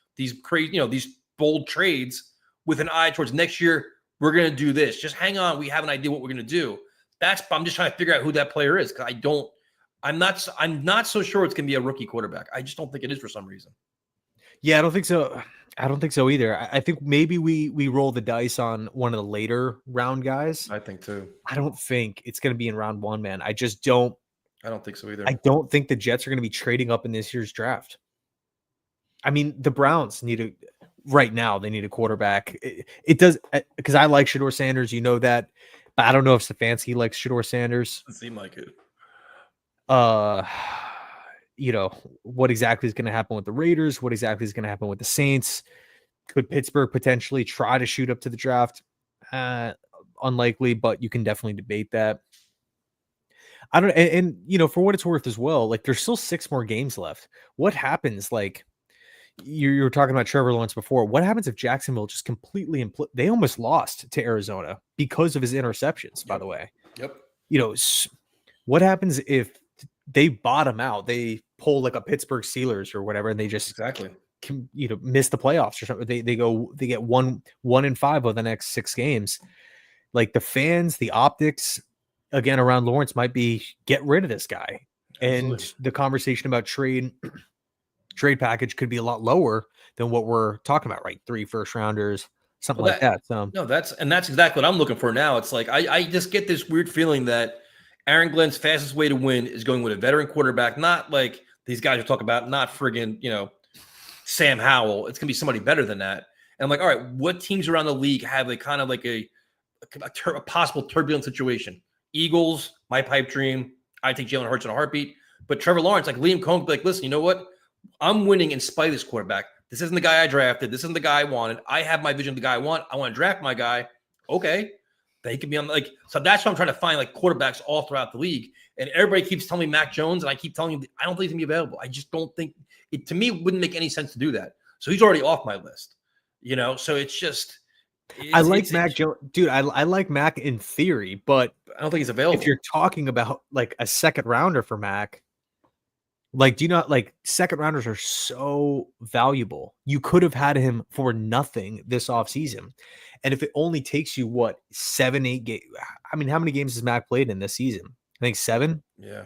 crazy, these bold trades with an eye towards next year. We're going to do this. Just hang on. We have an idea what we're going to do. I'm just trying to figure out who that player is, because I'm not so sure it's going to be a rookie quarterback. I just don't think it is for some reason.
Yeah, I don't think so. I don't think so either. I think maybe we roll the dice on one of the later round guys.
I think too.
I don't think it's going to be in round one, man. I just don't.
I don't think so either.
I don't think the Jets are going to be trading up in this year's draft. I mean, the Browns right now, they need a quarterback. It does, because I like Shedeur Sanders, that. But I don't know if Stefanski likes Shedeur Sanders.
Doesn't seem like it.
What exactly is going to happen with the Raiders? What exactly is going to happen with the Saints? Could Pittsburgh potentially try to shoot up to the draft? Unlikely, but you can definitely debate that. I don't, and for what it's worth as well, like there's still 6 more games left. What happens? Like you were talking about Trevor Lawrence before. What happens if Jacksonville just completely they almost lost to Arizona because of his interceptions? By the way,
yep.
What happens if they bottom out? They pull like a Pittsburgh Steelers or whatever, and they just
exactly
miss the playoffs or something. They get 1-5 over the next 6 games. Like the fans, the optics again around Lawrence might be get rid of this guy. Absolutely. And the conversation about trade package could be a lot lower than what we're talking about, right? 3 first rounders, something like that. So
no, that's exactly what I'm looking for now. It's like I just get this weird feeling that Aaron Glenn's fastest way to win is going with a veteran quarterback, not like these guys are talking about, not friggin', Sam Howell. It's gonna be somebody better than that. And I'm like, all right, what teams around the league have a kind of like a possible turbulent situation? Eagles, my pipe dream. I take Jalen Hurts in a heartbeat. But Trevor Lawrence, like Liam Cohen, like, listen, you know what? I'm winning in spite of this quarterback. This isn't the guy I drafted. This isn't the guy I wanted. I have my vision of the guy I want. I want to draft my guy. Okay. They can be on so that's what I'm trying to find, like quarterbacks all throughout the league. And everybody keeps telling me Mac Jones, and I keep telling you, I don't think he's gonna be available. I just don't think it, to me, it wouldn't make any sense to do that. So he's already off my list, so it's just,
I like Mac Jones, dude. I like Mac in theory, but
I don't think he's available.
If you're talking about like a second rounder for Mac, like, do you not like second rounders are so valuable? You could have had him for nothing this offseason. And if it only takes you 7-8 games, I mean, how many games has Mac played in this season? I think 7.
Yeah,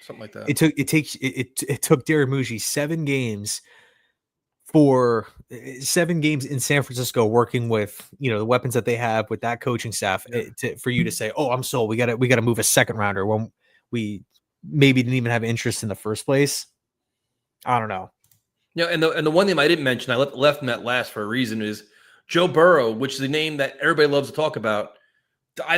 something like that.
It took Derek Muji 7 games for 7 games in San Francisco, working with the weapons that they have with that coaching staff, for you to say, "Oh, I'm sold. We got to move a second rounder," when we maybe didn't even have interest in the first place. I don't know.
And the one name I didn't mention, I left him at last for a reason, is Joe Burrow, which is a name that everybody loves to talk about. I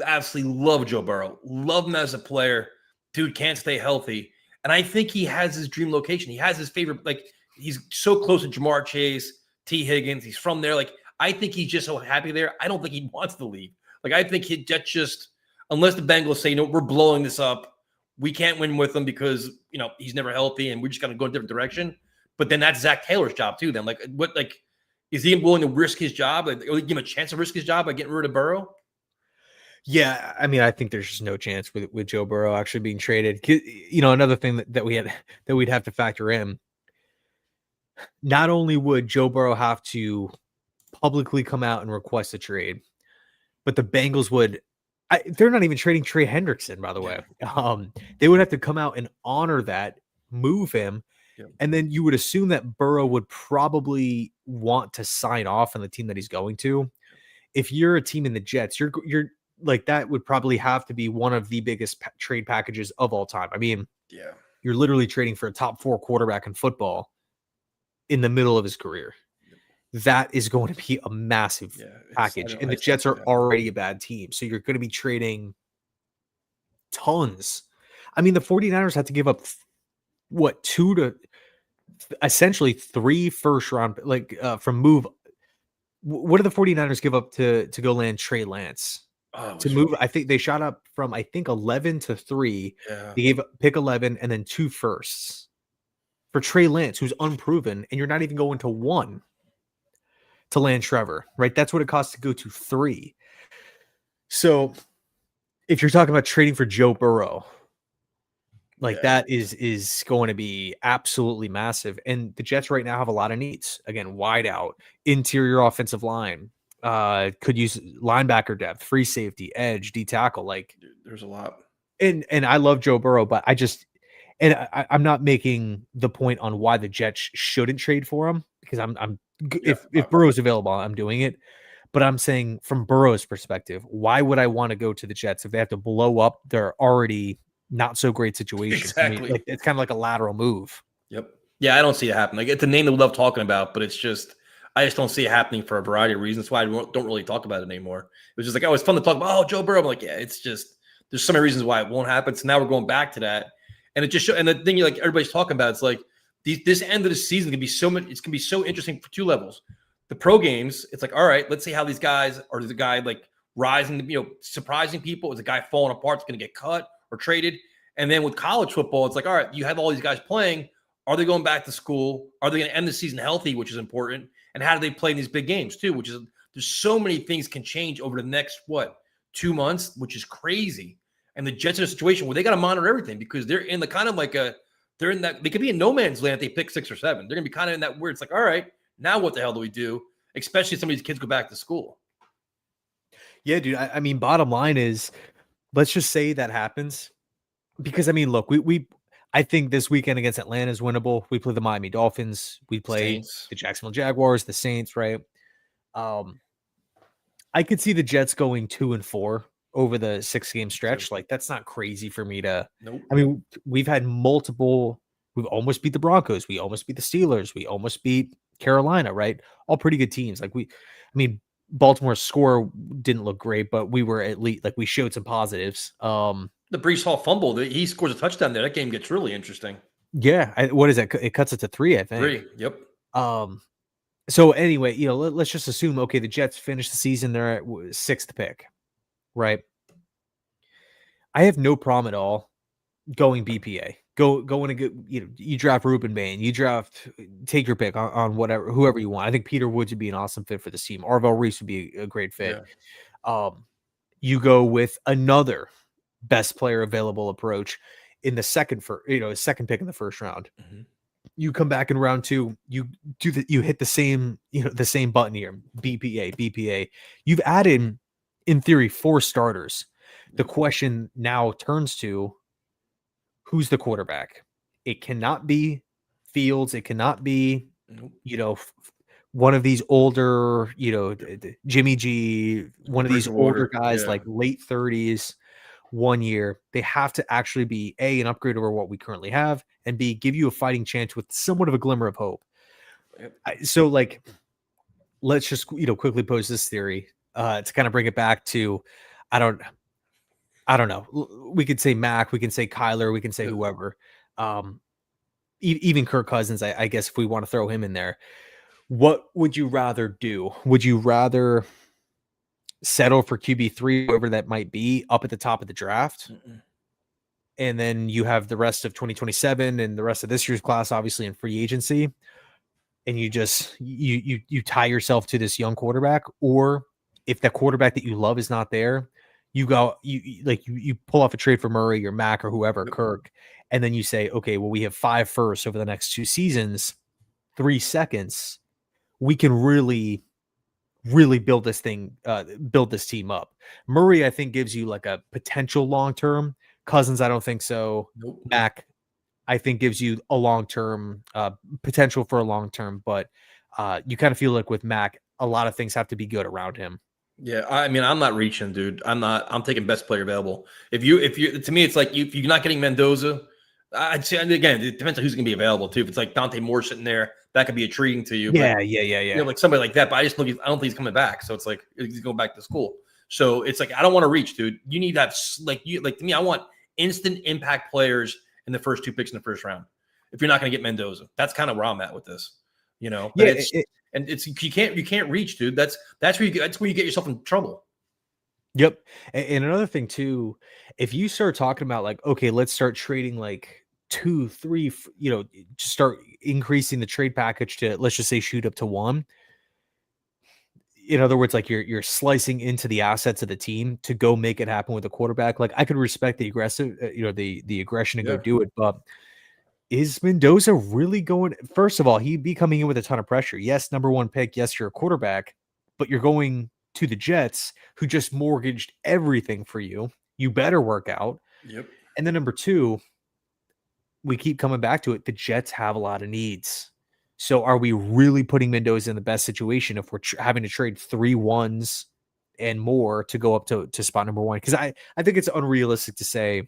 absolutely love Joe Burrow. Love him as a player. Dude can't stay healthy. And I think he has his dream location. He has his favorite, like, he's so close to Jamar Chase, T. Higgins. He's from there. Like, I think he's just so happy there. I don't think he wants to leave. Like, I think that's just, unless the Bengals say, we're blowing this up, we can't win with him because, he's never healthy and we're just going to go in a different direction. But then that's Zach Taylor's job too. Then, is he willing to risk his job? Or give him a chance to risk his job by getting rid of Burrow?
Yeah, I mean, I think there's just no chance with Joe Burrow actually being traded. Another thing that we'd have to factor in. Not only would Joe Burrow have to publicly come out and request a trade, but the Bengals would. They're not even trading Trey Hendrickson, by the way. They would have to come out and honor that, move him. And then you would assume that Burrow would probably want to sign off on the team that he's going to. If you're a team in the Jets, you're like, that would probably have to be one of the biggest trade packages of all time. I mean, you're literally trading for a top 4 quarterback in football in the middle of his career. that is going to be a massive package. And the Jets are already a bad team. So you're going to be trading tons. I mean, the 49ers had to give up what, essentially 3 first round, from move. What did the 49ers give up to go land Trey Lance? To move, I think they shot up from 11 to 3.
Yeah.
They gave up pick 11 and then 2 firsts for Trey Lance, who's unproven, and you're not even going to 1 to land Trevor, right? That's what it costs to go to 3. So if you're talking about trading for Joe Burrow, that is going to be absolutely massive. And the Jets right now have a lot of needs. Again, wide out, interior offensive line, could use linebacker depth, free safety, edge, D tackle.
Dude, there's a lot.
And I love Joe Burrow, but I'm not making the point on why the Jets shouldn't trade for him, because if Burrow's available, I'm doing it. But I'm saying from Burrow's perspective, why would I want to go to the Jets if they have to blow up their already not so great situation?
Exactly.
I mean, it's kind of like a lateral move.
Yep. Yeah, I don't see it happening. It's a name that we love talking about, but I just don't see it happening for a variety of reasons. That's why I don't really talk about it anymore. It was just like, it's fun to talk about, Joe Burrow. I'm like, yeah, it's just, there's so many reasons why it won't happen. So now we're going back to that. And it just and the thing everybody's talking about, it's like this end of the season can be so much. It's gonna be so interesting for 2 levels. The pro games, it's like, all right, let's see how these guys are. The guy rising, surprising people. Is a guy falling apart that's gonna get cut or traded? And then with college football, it's like, all right, you have all these guys playing. Are they going back to school? Are they going to end the season healthy, which is important? And how do they play in these big games too? Which is, there's so many things can change over the next 2 months, which is crazy. And the Jets are in a situation where they got to monitor everything, because they're in the kind of they're in that, they could be in no man's land if they pick 6 or 7. They're going to be kind of in that weird, it's like, all right, now what the hell do we do? Especially if some of these kids go back to school.
Yeah, dude. I mean, bottom line is, let's just say that happens. Because, I mean, look, I think this weekend against Atlanta is winnable. We play the Miami Dolphins. We play
Saints.
The Jacksonville Jaguars, the Saints, right? I could see the Jets going 2-4 over the 6-game stretch.
Sure.
That's not crazy for me to.
Nope.
I mean, we've had multiple. We've almost beat the Broncos. We almost beat the Steelers. We almost beat Carolina, right? All pretty good teams. Baltimore's score didn't look great, but we were at least we showed some positives.
The Brees Hall fumble, he scores a touchdown there. That game gets really interesting.
Yeah. What is that? It cuts it to 3, I think.
3. Yep.
So anyway, let's just assume, okay, the Jets finish the season. They're at 6th pick, right? I have no problem at all going BPA. Go in a good, you draft Ruben Bain, take your pick on whoever you want. I think Peter Woods would be an awesome fit for this team. Arvell Reese would be a great fit. Yeah. You go with another best player available approach in the second pick in the first round.
Mm-hmm.
You come back in round 2, you hit the same button here, BPA. You've added, in theory, 4 starters. The question now turns to, who's the quarterback? It cannot be Fields. It cannot be, one of these older, Jimmy G, one of these older guys, late 30s, 1 year. They have to actually be A, an upgrade over what we currently have, and B, give you a fighting chance with somewhat of a glimmer of hope. So let's just, quickly pose this theory to kind of bring it back to, I don't know. We could say Mac, we can say Kyler, we can say whoever. Even Kirk Cousins, I guess, if we want to throw him in there. What would you rather do? Would you rather settle for QB3, whoever that might be, up at the top of the draft?
Mm-mm.
And then you have the rest of 2027 and the rest of this year's class, obviously, in free agency, and you just you tie yourself to this young quarterback? Or if that quarterback that you love is not there, you pull off a trade for Murray or Mac or whoever, Kirk, and then you say, okay, well, we have 5 firsts over the next 2 seasons, 3 seconds. We can really build this team up. Murray, I think, gives you a potential long-term. Cousins, I don't think so.
Nope.
Mac, I think, gives you a long-term potential for a long-term, but you kind of feel like with Mac, a lot of things have to be good around him.
Yeah, I mean, I'm not reaching, dude. I'm taking best player available. If you to me, it's like if you're not getting Mendoza, I'd say, and again, it depends on who's going to be available too. If it's like Dante Moore sitting there, that could be intriguing to you.
Yeah,
but,
yeah.
like somebody like that. But I don't think he's coming back. So it's like he's going back to school. So it's like I don't want to reach, dude. You need that to me. I want instant impact players in the first 2 picks in the first round. If you're not going to get Mendoza, that's kind of where I'm at with this. But you can't reach, dude. That's where you get yourself in trouble.
Yep. And another thing too, if you start talking about like, okay, let's start trading like 2, 3, just start increasing the trade package to, let's just say, shoot up to 1. In other words, like you're slicing into the assets of the team to go make it happen with a quarterback. Like I could respect the aggressive, the aggression to go do it, but is Mendoza really going? First of all, he'd be coming in with a ton of pressure. Yes, number 1 pick. Yes, you're a quarterback, but you're going to the Jets, who just mortgaged everything for you. You better work out.
Yep.
And then number 2, we keep coming back to it. The Jets have a lot of needs. So are we really putting Mendoza in the best situation if we're having to trade 3 1s and more to go up to spot number 1? Because I think it's unrealistic to say,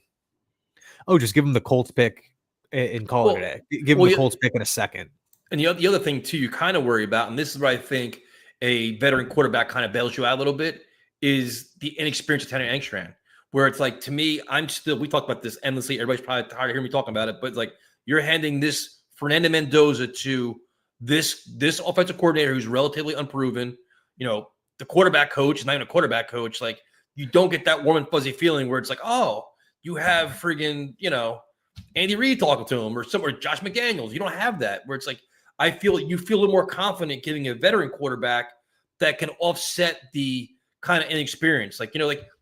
oh, just give him the Colts pick and call it a day. Give him the Colts pick in a second.
And the other thing too, you kind of worry about, and this is where I think a veteran quarterback kind of bails you out a little bit, is the inexperience of Tanner Engstrand. Where it's like, to me, we talked about this endlessly. Everybody's probably tired of hearing me talking about it, but it's like you're handing this Fernando Mendoza to this offensive coordinator who's relatively unproven. The quarterback coach is not even a quarterback coach. Like, you don't get that warm and fuzzy feeling where it's like, oh, you have friggin', Andy Reid talking to him or Josh McDaniels. You don't have that where it's like, I feel you feel a little more confident giving a veteran quarterback that can offset the kind of inexperience. Like,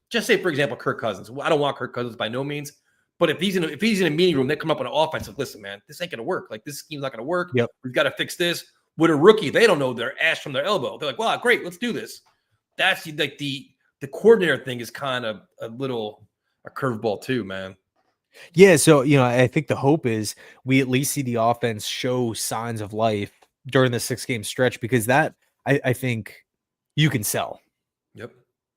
just say, for example, Kirk Cousins. I don't want Kirk Cousins by no means, but if he's in a meeting room, they come up with an offense like, listen, man, this ain't going to work. Like, this scheme's not going to work.
Yep.
We've got to fix this. With a rookie, they don't know their ass from their elbow. They're like, wow, great, let's do this. That's like the coordinator thing is kind of a curveball too, man.
Yeah, so I think the hope is we at least see the offense show signs of life during the 6-game stretch, because that I think you can sell.
Yep.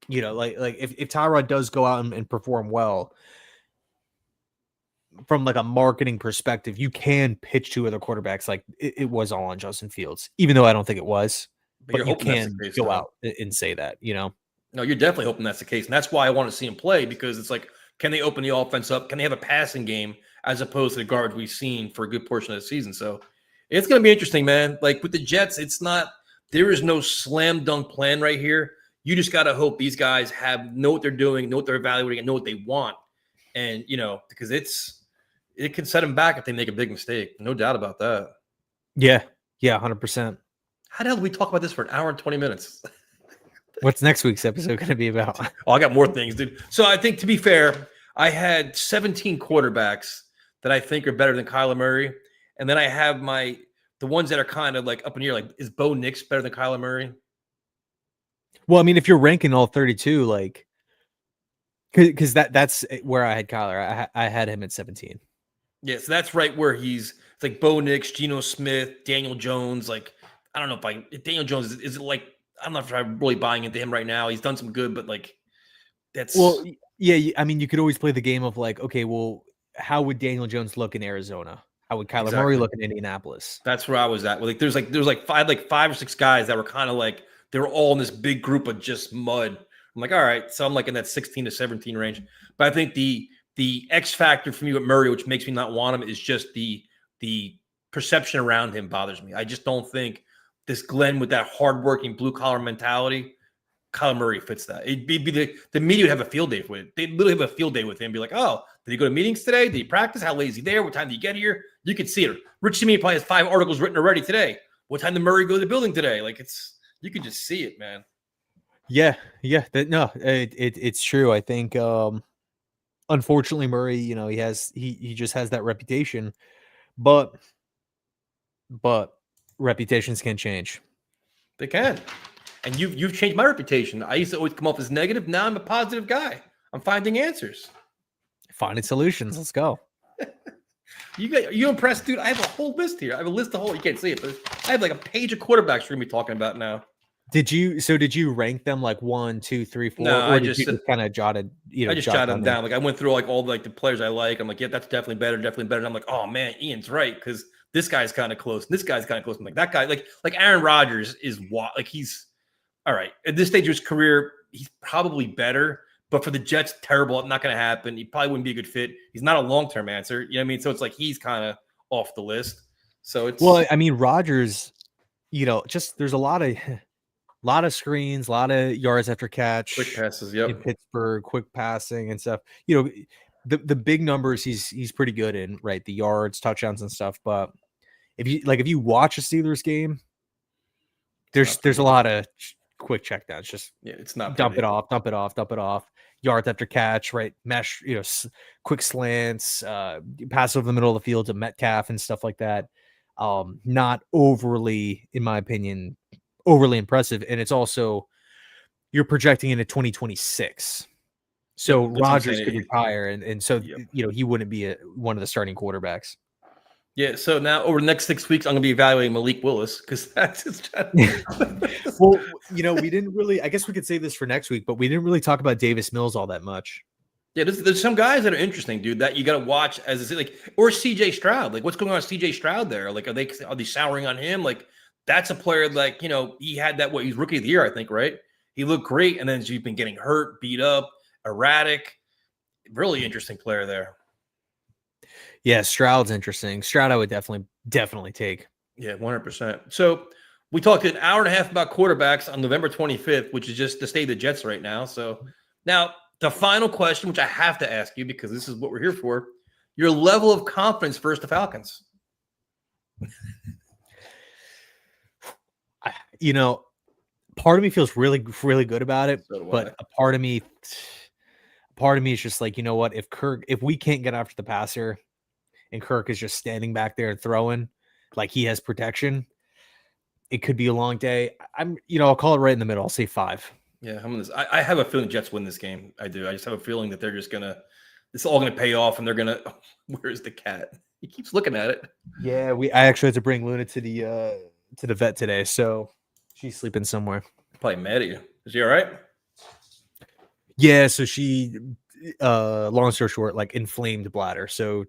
Like if Tyrod does go out and perform well, from like a marketing perspective, you can pitch to other quarterbacks like it was all on Justin Fields, even though I don't think it was. But you can go out and say that, No,
you're definitely hoping that's the case, and that's why I want to see him play, because it's like, can they open the offense up? Can they have a passing game as opposed to the garbage we've seen for a good portion of the season? So it's going to be interesting, man. Like with the Jets, there is no slam dunk plan right here. You just got to hope these guys know what they're doing, know what they're evaluating, and know what they want. And, because it can set them back if they make a big mistake. No doubt about that.
Yeah. Yeah. 100%.
How the hell did we talk about this for an hour and 20 minutes?
What's next week's episode going to be about?
Oh, I got more things, dude. So I think, to be fair, I had 17 quarterbacks that I think are better than Kyler Murray. And then I have the ones that are kind of like up in the air, like, is Bo Nix better than Kyler Murray?
Well, I mean, if you're ranking all 32, like, because that's where I had Kyler. I had him at 17.
Yeah, so that's right where it's like Bo Nix, Geno Smith, Daniel Jones. Like, I don't know if Daniel Jones is it like, I'm not sure I'm really buying into him right now. He's done some good, but like, that's.
Well, yeah. I mean, you could always play the game of like, okay, well, how would Daniel Jones look in Arizona? How would Kyler Murray look in Indianapolis? That's
where I was at. Like, there's 5 or 6 guys that were kind of like, they were all in this big group of just mud. I'm like, all right, so I'm like in that 16 to 17 range. But I think the X factor for me with Murray, which makes me not want him, is just the perception around him bothers me. I just don't think this Glenn with that hardworking blue collar mentality, Kyler Murray fits that. It'd be the media would have a field day with it. They'd literally have a field day with him. Be like, oh, did he go to meetings today? Did he practice? How late is he there? What time did he get here? You could see it. Rich Simeon probably has 5 articles written already today. What time did Murray go to the building today? Like, you can just see it, man.
Yeah. It's true. I think unfortunately Murray, he just has that reputation, but reputations can change.
They can. And you've changed my reputation. I used to always come off as negative. Now I'm a positive guy. I'm finding answers.
Finding solutions. Let's go.
Are you impressed, dude? I have a whole list here. I have a list of you can't see it, but I have like a page of quarterbacks we're going to be talking about now.
Did you rank them like 1, 2, 3, 4,
No,
or
I
did
just
you kind of jotted,
I just jotted them down. Like I went through like all the players I like. I'm like, yeah, that's definitely better, definitely better. And I'm like, oh man, Ian's right because this guy's kind of close. And this guy's kind of close. I'm like, that guy, like Aaron Rodgers is like he's all right at this stage of his career. He's probably better, but for the Jets, terrible. Not going to happen. He probably wouldn't be a good fit. He's not a long-term answer. You know what I mean? So it's like he's kind of off the list. So it's
I mean, Rodgers, just there's a lot of screens, a lot of yards after catch,
quick passes.
in
Yep.
Pittsburgh, quick passing and stuff. The big numbers he's pretty good in, right? The yards, touchdowns and stuff. But if you watch a Steelers game, there's a lot of quick checkdowns. Just
it's not
dump it off. Yards after catch, right? Mesh, quick slants, pass over the middle of the field to Metcalf and stuff like that. Not overly, in my opinion, overly impressive. And it's also, you're projecting into 2026. So Rodgers could retire. And so, he wouldn't be one of the starting quarterbacks.
Yeah. So now over the next 6 weeks, I'm going to be evaluating Malik Willis because that's his
Well, we didn't really, I guess we could say this for next week, but we didn't really talk about Davis Mills all that much.
Yeah, there's some guys that are interesting, dude, that you got to watch as like, or CJ Stroud. Like, what's going on with CJ Stroud there? Like, are they souring on him? Like, that's a player like, he had that, he's rookie of the year, I think, right? He looked great. And then he's been getting hurt, beat up, erratic. Really interesting player there.
Yeah, Stroud's interesting. Stroud, I would definitely take.
Yeah, 100%. So we talked an hour and a half about quarterbacks on November 25th, which is just the state of the Jets right now. So now the final question, which I have to ask you because this is what we're here for, your level of confidence versus the Falcons.
Part of me feels really, really good about it,
So do
but
I.
a part of me is just like, if we can't get after the passer and Kirk is just standing back there and throwing like he has protection, it could be a long day. I'll call it right in the middle. I'll say 5.
Yeah, I have a feeling the Jets win this game. I do. I just have a feeling that they're just it's all gonna pay off, and they're gonna. Where's the cat? He keeps looking at it.
Yeah, I actually had to bring Luna to the vet today, so she's sleeping somewhere.
Probably mad at you. Is she all right?
Yeah, so she, long story short, like inflamed bladder. So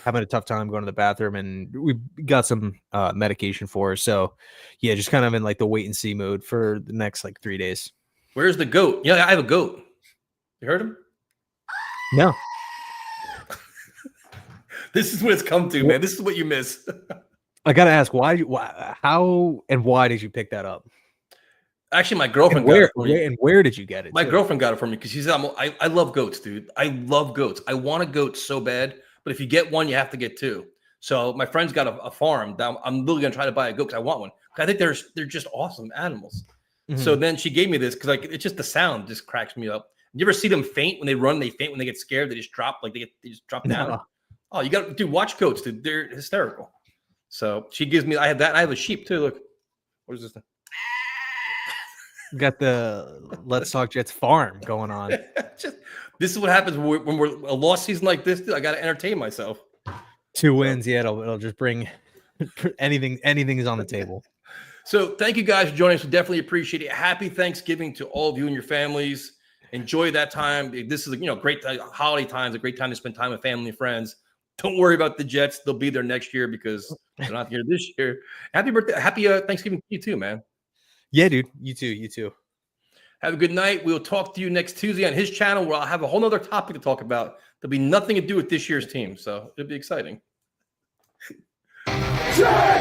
having a tough time going to the bathroom, and we got some medication for her. So yeah, just kind of in like the wait and see mode for the next like 3 days.
Where's the goat? Yeah, I have a goat. You heard him?
No.
This is what it's come to, man. This is what you miss.
I gotta ask, how and why did you pick that up?
Actually, my girlfriend
got
it for me.
Where did you get it?
My girlfriend got it for me because she said, I love goats, dude. I love goats. I want a goat so bad, but if you get one, you have to get 2. So my friend's got a farm. I'm literally gonna try to buy a goat because I want one. I think they're just awesome animals. Mm-hmm. So then she gave me this because it's just the sound just cracks me up. You ever see them faint when they run? They faint when they get scared. They just drop they just drop down. No. Oh, you got to watch goats, dude. They're hysterical. So she gives me. I have that. I have a sheep too. Look, what is this thing?
Got the Let's Talk Jets farm going on.
This is what happens when we're a lost season like this. Dude, I got to entertain myself.
2 wins, yeah. It'll just bring anything. Anything is on the table.
So thank you guys for joining us. We definitely appreciate it. Happy Thanksgiving to all of you and your families. Enjoy that time. This is great holiday times, a great time to spend time with family and friends. Don't worry about the Jets. They'll be there next year because they're not here this year. Happy birthday. Happy Thanksgiving to you too, man.
Yeah, dude. You too.
Have a good night. We'll talk to you next Tuesday on his channel where I'll have a whole nother topic to talk about. There'll be nothing to do with this year's team. So it'll be exciting.
J-E-T-S,